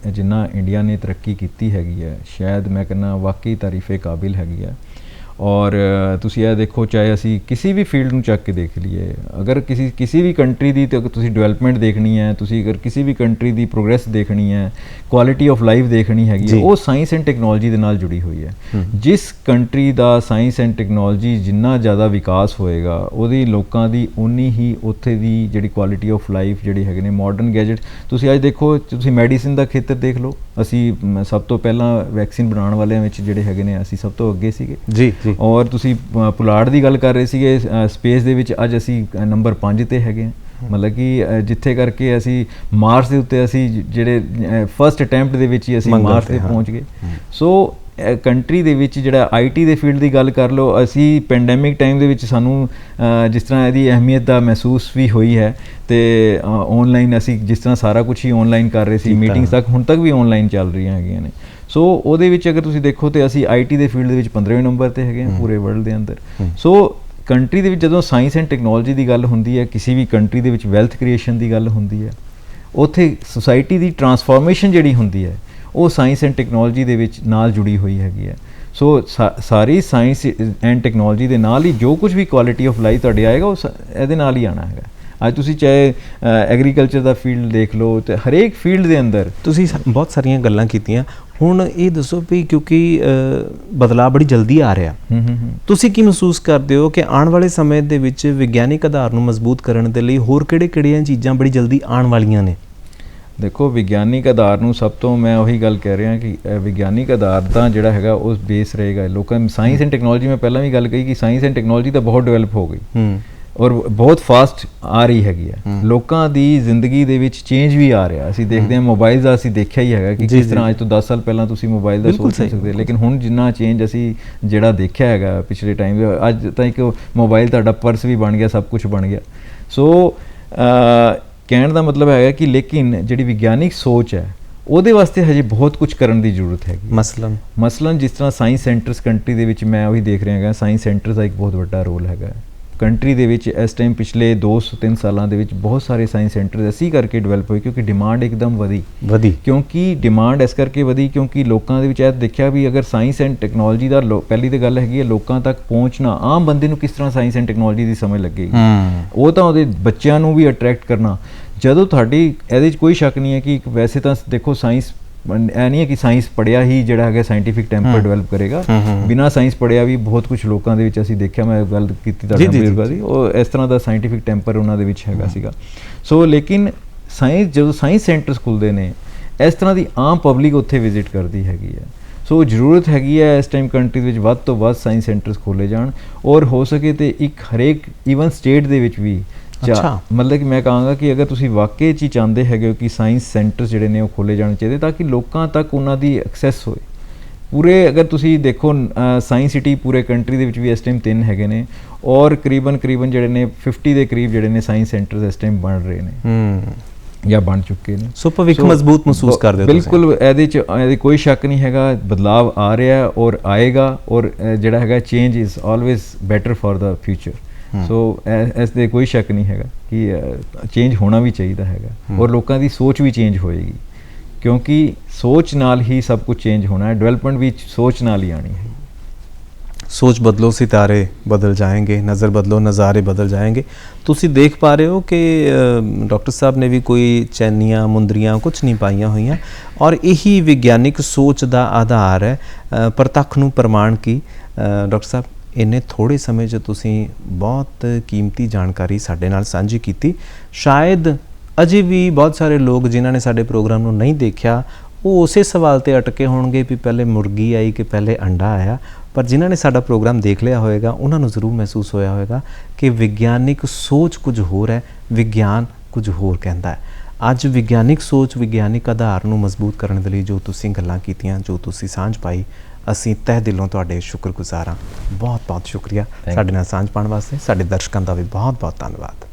ਜਿੰਨਾ ਇੰਡੀਆ ਨੇ ਤਰੱਕੀ ਕੀਤੀ ਹੈਗੀ ਹੈ, ਸ਼ਾਇਦ ਮੈਂ ਕਹਿੰਦਾ ਵਾਕਈ ਤਾਰੀਫੇ ਕਾਬਿਲ ਹੈਗੀ ਹੈ। ਔਰ ਤੁਸੀਂ ਇਹ ਦੇਖੋ, ਚਾਹੇ ਅਸੀਂ ਕਿਸੇ ਵੀ ਫੀਲਡ ਨੂੰ ਚੱਕ ਕੇ ਦੇਖ ਲਈਏ, ਅਗਰ ਕਿਸੇ ਵੀ ਕੰਟਰੀ ਦੀ ਤੇ ਤੁਸੀਂ ਡਿਵੈਲਪਮੈਂਟ ਦੇਖਣੀ ਹੈ, ਤੁਸੀਂ ਅਗਰ ਕਿਸੇ ਵੀ ਕੰਟਰੀ ਦੀ ਪ੍ਰੋਗਰੈਸ ਦੇਖਣੀ ਹੈ, ਕੁਆਲਿਟੀ ਆਫ ਲਾਈਫ ਦੇਖਣੀ ਹੈਗੀ ਹੈ, ਉਹ ਸਾਇੰਸ ਐਂਡ ਟੈਕਨੋਲੋਜੀ ਦੇ ਨਾਲ ਜੁੜੀ ਹੋਈ ਹੈ। ਜਿਸ country the science and technology ਜਿੰਨਾ ਜ਼ਿਆਦਾ ਵਿਕਾਸ ਹੋਏਗਾ, ਉਹਦੀ ਲੋਕਾਂ ਦੀ ਉਨੀ ਹੀ ਉੱਥੇ ਦੀ ਜਿਹੜੀ ਕੁਆਲਿਟੀ ਆਫ ਲਾਈਫ ਜਿਹੜੀ ਹੈਗੇ ਨੇ, ਮਾਡਰਨ ਗੈਜਟ ਤੁਸੀਂ ਅੱਜ ਦੇਖੋ, ਤੁਸੀਂ ਮੈਡੀਸਿਨ ਦਾ ਖੇਤਰ ਦੇਖ ਲਓ, ਅਸੀਂ ਸਭ ਤੋਂ ਪਹਿਲਾਂ ਵੈਕਸੀਨ ਬਣਾਉਣ ਵਾਲਿਆਂ ਵਿੱਚ ਜਿਹੜੇ ਹੈਗੇ ਨੇ ਅਸੀਂ ਸਭ ਤੋਂ ਅੱਗੇ ਸੀਗੇ ਜੀ। ਔਰ ਤੁਸੀਂ ਪੁਲਾੜ ਦੀ ਗੱਲ ਕਰ ਰਹੇ ਸੀਗੇ, ਸਪੇਸ ਦੇ ਵਿੱਚ ਅੱਜ ਅਸੀਂ ਨੰਬਰ 5 ਤੇ ਹੈਗੇ ਹਾਂ। ਮਤਲਬ ਕਿ ਜਿੱਥੇ ਕਰਕੇ ਅਸੀਂ ਮਾਰਸ ਦੇ ਉੱਤੇ ਅਸੀਂ ਜਿਹੜੇ ਫਸਟ ਅਟੈਂਪਟ ਦੇ ਵਿੱਚ ਹੀ ਅਸੀਂ ਮਾਰਸ ਤੇ ਪਹੁੰਚ ਗਏ। ਸੋ ਕੰਟਰੀ ਦੇ ਵਿੱਚ ਜਿਹੜਾ IT ਦੇ ਫੀਲਡ ਦੀ ਗੱਲ ਕਰ ਲਓ, ਅਸੀਂ ਪੈਂਡੈਮਿਕ ਟਾਈਮ ਦੇ ਵਿੱਚ ਸਾਨੂੰ ਜਿਸ ਤਰ੍ਹਾਂ ਇਹਦੀ ਅਹਿਮੀਅਤ ਦਾ ਮਹਿਸੂਸ ਵੀ ਹੋਈ ਹੈ। ਤੇ ਔਨਲਾਈਨ ਅਸੀਂ ਜਿਸ ਤਰ੍ਹਾਂ ਸਾਰਾ ਕੁਝ ਹੀ ਔਨਲਾਈਨ ਕਰ ਰਹੇ ਸੀ, ਮੀਟਿੰਗਸ ਤੱਕ ਹੁਣ ਤੱਕ ਵੀ ਔਨਲਾਈਨ ਚੱਲ ਰਹੀਆਂ ਹੈਗੀਆਂ ਨੇ। ਸੋ ਉਹਦੇ ਵਿੱਚ ਅਗਰ ਤੁਸੀਂ ਦੇਖੋ ਤੇ ਅਸੀਂ IT ਦੇ ਫੀਲਡ ਦੇ ਵਿੱਚ 15ਵੇਂ ਨੰਬਰ ਤੇ ਹੈਗੇ ਹਾਂ ਪੂਰੇ ਵਰਲਡ ਦੇ ਅੰਦਰ। ਸੋ ਕੰਟਰੀ ਦੇ ਵਿੱਚ ਜਦੋਂ ਸਾਇੰਸ ਐਂਡ ਟੈਕਨੋਲੋਜੀ ਦੀ ਗੱਲ ਹੁੰਦੀ ਹੈ, ਕਿਸੇ ਵੀ ਕੰਟਰੀ ਦੇ ਵਿੱਚ ਵੈਲਥ ਕ੍ਰੀਏਸ਼ਨ ਦੀ ਗੱਲ ਹੁੰਦੀ ਹੈ, ਉੱਥੇ ਸੁਸਾਇਟੀ ਦੀ ਟਰਾਂਸਫਾਰਮੇਸ਼ਨ ਜਿਹੜੀ ਹੁੰਦੀ ਹੈ ਉਹ ਸਾਇੰਸ ਐਂਡ ਟੈਕਨੋਲੋਜੀ ਦੇ ਵਿੱਚ ਨਾਲ ਜੁੜੀ ਹੋਈ ਹੈਗੀ ਹੈ। ਸੋ ਸਾਰੀ ਸਾਇੰਸ ਐਂਡ ਟੈਕਨੋਲੋਜੀ ਦੇ ਨਾਲ ਹੀ ਜੋ ਕੁਝ ਵੀ ਕੁਆਲਿਟੀ ਆਫ ਲਾਈਫ ਤੁਹਾਡੇ ਆਏਗਾ ਉਹ ਇਹਦੇ ਨਾਲ ਹੀ ਆਉਣਾ ਹੈਗਾ। ਅੱਜ ਤੁਸੀਂ ਚਾਹੇ ਐਗਰੀਕਲਚਰ ਦਾ ਫੀਲਡ ਦੇਖ ਲਓ, ਤੇ ਹਰੇਕ ਫੀਲਡ ਦੇ ਅੰਦਰ ਤੁਸੀਂ ਬਹੁਤ ਸਾਰੀਆਂ ਗੱਲਾਂ ਕੀਤੀਆਂ। ਹੁਣ ਇਹ ਦੱਸੋ ਵੀ ਕਿਉਂਕਿ ਬਦਲਾਅ ਬੜੀ ਜਲਦੀ ਆ ਰਿਹਾ, ਤੁਸੀਂ ਕੀ ਮਹਿਸੂਸ ਕਰਦੇ ਹੋ ਕਿ ਆਉਣ ਵਾਲੇ ਸਮੇਂ ਦੇ ਵਿੱਚ ਵਿਗਿਆਨਿਕ ਆਧਾਰ ਨੂੰ ਮਜ਼ਬੂਤ ਕਰਨ ਦੇ ਲਈ ਹੋਰ ਕਿਹੜੀਆਂ ਚੀਜ਼ਾਂ ਬੜੀ ਜਲਦੀ ਆਉਣ ਵਾਲੀਆਂ ਨੇ? ਦੇਖੋ, ਵਿਗਿਆਨਿਕ ਆਧਾਰ ਨੂੰ ਸਭ ਤੋਂ ਮੈਂ ਉਹੀ ਗੱਲ ਕਹਿ ਰਿਹਾ ਕਿ ਵਿਗਿਆਨਿਕ ਆਧਾਰ ਦਾ ਜਿਹੜਾ ਹੈਗਾ ਉਹ ਬੇਸ ਰਹੇਗਾ। ਲੋਕਾਂ ਸਾਇੰਸ ਐਂਡ ਟੈਕਨੋਲੋਜੀ, ਮੈਂ ਪਹਿਲਾਂ ਵੀ ਗੱਲ ਕਹੀ ਕਿ ਸਾਇੰਸ ਐਂਡ ਟੈਕਨੋਲੋਜੀ ਤਾਂ ਬਹੁਤ ਡਿਵੈਲਪ ਹੋ ਗਈ ਔਰ ਬਹੁਤ ਫਾਸਟ ਆ ਰਹੀ ਹੈਗੀ ਹੈ। ਲੋਕਾਂ ਦੀ ਜ਼ਿੰਦਗੀ ਦੇ ਵਿੱਚ ਚੇਂਜ ਵੀ ਆ ਰਿਹਾ। ਅਸੀਂ ਦੇਖਦੇ ਹਾਂ ਮੋਬਾਈਲ ਦਾ, ਅਸੀਂ ਦੇਖਿਆ ਹੀ ਹੈਗਾ ਕਿ ਕਿਸ ਤਰ੍ਹਾਂ ਅੱਜ ਤੋਂ 10 ਸਾਲ ਪਹਿਲਾਂ ਤੁਸੀਂ ਮੋਬਾਈਲ ਦਾ ਸੋਚ ਨਹੀਂ ਸਕਦੇ, ਲੇਕਿਨ ਹੁਣ ਜਿੰਨਾ ਚੇਂਜ ਅਸੀਂ ਜਿਹੜਾ ਦੇਖਿਆ ਹੈਗਾ ਪਿਛਲੇ ਟਾਈਮ, ਅੱਜ ਤਾਂ ਇੱਕ ਮੋਬਾਈਲ ਤੁਹਾਡਾ ਪਰਸ ਵੀ ਬਣ ਗਿਆ, ਸਭ ਕੁਝ ਬਣ ਗਿਆ। ਸੋ ਕਹਿਣ ਦਾ ਮਤਲਬ ਹੈਗਾ ਕਿ ਲੇਕਿਨ ਜਿਹੜੀ ਵਿਗਿਆਨਿਕ ਸੋਚ ਹੈ ਉਹਦੇ ਵਾਸਤੇ ਹਜੇ ਬਹੁਤ ਕੁਝ ਕਰਨ ਦੀ ਜ਼ਰੂਰਤ ਹੈਗੀ। ਮਸਲਨ ਜਿਸ ਤਰ੍ਹਾਂ ਸਾਇੰਸ ਸੈਂਟਰਸ ਕੰਟਰੀ ਦੇ ਵਿੱਚ ਮੈਂ ਉਹੀ ਦੇਖ ਰਿਹਾ ਹੈਗਾ, ਸਾਇੰਸ ਸੈਂਟਰਸ ਦਾ ਇੱਕ ਬਹੁਤ ਵੱਡਾ ਰੋਲ ਹੈਗਾ। ਕੰਟਰੀ ਦੇ ਵਿੱਚ ਇਸ ਟਾਈਮ ਪਿਛਲੇ 2-3 ਸਾਲਾਂ ਦੇ ਵਿੱਚ ਬਹੁਤ ਸਾਰੇ ਸਾਇੰਸ ਸੈਂਟਰ ਅਸੀਂ ਕਰਕੇ ਡਿਵੈਲਪ ਹੋਏ ਕਿਉਂਕਿ ਡਿਮਾਂਡ ਇੱਕਦਮ ਵਧੀ ਕਿਉਂਕਿ ਡਿਮਾਂਡ ਇਸ ਕਰਕੇ ਵਧੀ ਕਿਉਂਕਿ ਲੋਕਾਂ ਦੇ ਵਿੱਚ ਇਹ ਦੇਖਿਆ ਵੀ ਅਗਰ ਸਾਇੰਸ ਐਂਡ ਟੈਕਨੋਲੋਜੀ ਦਾ ਪਹਿਲੀ ਤਾਂ ਗੱਲ ਹੈਗੀ ਹੈ ਲੋਕਾਂ ਤੱਕ ਪਹੁੰਚਣਾ, ਆਮ ਬੰਦੇ ਨੂੰ ਕਿਸ ਤਰ੍ਹਾਂ ਸਾਇੰਸ ਐਂਡ ਟੈਕਨੋਲੋਜੀ ਦੀ ਸਮਝ ਲੱਗੇਗੀ, ਉਹ ਤਾਂ ਉਹਦੇ ਬੱਚਿਆਂ ਨੂੰ ਵੀ ਅਟਰੈਕਟ ਕਰਨਾ। ਜਦੋਂ ਤੁਹਾਡੀ ਇਹਦੇ 'ਚ ਕੋਈ ਸ਼ੱਕ ਨਹੀਂ ਹੈ ਕਿ ਵੈਸੇ ਤਾਂ ਦੇਖੋ ਸਾਇੰਸ ਇਹ ਨਹੀਂ ਹੈ ਕਿ ਸਾਇੰਸ ਪੜ੍ਹਿਆ ਹੀ ਜਿਹੜਾ ਹੈਗਾ ਸਾਇੰਟੀਫਿਕ ਟੈਂਪਰ ਡਿਵੈਲਪ ਕਰੇਗਾ, ਬਿਨਾਂ ਸਾਇੰਸ ਪੜ੍ਹਿਆ ਵੀ ਬਹੁਤ ਕੁਝ ਲੋਕਾਂ ਦੇ ਵਿੱਚ ਅਸੀਂ ਦੇਖਿਆ, ਮੈਂ ਗੱਲ ਕੀਤੀ ਤੁਹਾਡੇ ਬਜ਼ੁਰਗਾਂ ਦੀ, ਉਹ ਇਸ ਤਰ੍ਹਾਂ ਦਾ ਸਾਇੰਟੀਫਿਕ ਟੈਂਪਰ ਉਹਨਾਂ ਦੇ ਵਿੱਚ ਹੈਗਾ ਸੀਗਾ। ਸੋ ਲੇਕਿਨ ਸਾਇੰਸ ਜਦੋਂ ਸਾਇੰਸ ਸੈਂਟਰਸ ਖੁੱਲ੍ਹਦੇ ਨੇ ਇਸ ਤਰ੍ਹਾਂ ਦੀ ਆਮ ਪਬਲਿਕ ਉੱਥੇ ਵਿਜ਼ਿਟ ਕਰਦੀ ਹੈਗੀ ਹੈ। ਸੋ ਜ਼ਰੂਰਤ ਹੈਗੀ ਹੈ ਇਸ ਟਾਈਮ ਕੰਟਰੀ ਦੇ ਵਿੱਚ ਵੱਧ ਤੋਂ ਵੱਧ ਸਾਇੰਸ ਸੈਂਟਰਸ ਖੋਲ੍ਹੇ ਜਾਣ ਔਰ ਹੋ ਸਕੇ ਤੇ ਇੱਕ ਹਰੇਕ ਈਵਨ ਸਟੇਟ ਦੇ ਵਿੱਚ ਵੀ ਮਤਲਬ ਕਿ ਮੈਂ ਕਹਾਂਗਾ ਕਿ ਅਗਰ ਤੁਸੀਂ ਵਾਕਈ 'ਚ ਹੀ ਚਾਹੁੰਦੇ ਹੈਗੇ ਹੋ ਕਿ ਸਾਇੰਸ ਸੈਂਟਰਸ ਜਿਹੜੇ ਨੇ ਉਹ ਖੋਲ੍ਹੇ ਜਾਣੇ ਚਾਹੀਦੇ ਤਾਂ ਕਿ ਲੋਕਾਂ ਤੱਕ ਉਹਨਾਂ ਦੀ ਐਕਸੈਸ ਹੋਏ ਪੂਰੇ। ਅਗਰ ਤੁਸੀਂ ਦੇਖੋ ਸਾਇੰਸ ਸਿਟੀ ਪੂਰੇ ਕੰਟਰੀ ਦੇ ਵਿੱਚ ਵੀ ਇਸ ਟਾਈਮ 3 ਹੈਗੇ ਨੇ ਔਰ ਕਰੀਬਨ ਜਿਹੜੇ ਨੇ 50 ਦੇ ਕਰੀਬ ਜਿਹੜੇ ਨੇ ਸਾਇੰਸ ਸੈਂਟਰਸ ਇਸ ਟਾਈਮ ਬਣ ਰਹੇ ਨੇ ਜਾਂ ਬਣ ਚੁੱਕੇ ਨੇ। ਸੋ ਭਵਿੱਖ ਮਜ਼ਬੂਤ ਮਹਿਸੂਸ ਕਰਦੇ ਹੋ ਬਿਲਕੁਲ, ਇਹਦੇ ਕੋਈ ਸ਼ੱਕ ਨਹੀਂ ਹੈਗਾ, ਬਦਲਾਵ ਆ ਰਿਹਾ ਔਰ ਆਏਗਾ ਔਰ ਜਿਹੜਾ ਹੈਗਾ change is always better for the future. So ਇਸ ਦੇ ਕੋਈ ਸ਼ੱਕ ਨਹੀਂ ਹੈਗਾ ਕਿ ਚੇਂਜ ਹੋਣਾ ਵੀ ਚਾਹੀਦਾ ਹੈਗਾ ਔਰ ਲੋਕਾਂ ਦੀ ਸੋਚ ਵੀ ਚੇਂਜ ਹੋਏਗੀ ਕਿਉਂਕਿ ਸੋਚ ਨਾਲ ਹੀ ਸਭ ਕੁਝ ਚੇਂਜ ਹੋਣਾ ਹੈ, ਡਿਵੈਲਪਮੈਂਟ ਵੀ ਸੋਚ ਨਾਲ ਹੀ ਆਣੀ ਹੈ। सोच बदलो सितारे बदल जाएंगे, नज़र बदलो नज़ारे बदल जाएंगे। तुसी देख पा रहे हो कि डॉक्टर साहब ने भी कोई चैनियाँ मुंदरियाँ कुछ नहीं पाइया हुई और यही विग्यानिक सोच का आधार है प्रतख नूं प्रमाण की। डॉक्टर साहब इन्ने थोड़े समय 'च तुसी बहुत कीमती जानकारी साडे नाल सांझी कीती। शायद अजे भी बहुत सारे लोग जिन्होंने साडे प्रोग्राम नूं नहीं देखा वो उस सवाल ते अटके होणगे भी पहले मुर्गी आई कि पहले अंडा आया, पर जिन्होंने साडा प्रोग्राम देख लिया होएगा उन्होंने जरूर महसूस होया होएगा कि विग्यानिक सोच कुछ होर है, विज्ञान कुछ होर कहता है। अज विग्यानिक सोच विग्यानिक आधार नूं मजबूत करने दे लई जो तुसीं गल्लां कीतियां, जो तुसीं सांझ पाई, असीं तह दिलों तुहाडे शुक्रगुजार हां। बहुत बहुत शुक्रिया साडे नाल सांझ पाउण वास्ते। साडे दर्शकां दा भी बहुत बहुत धन्नवाद।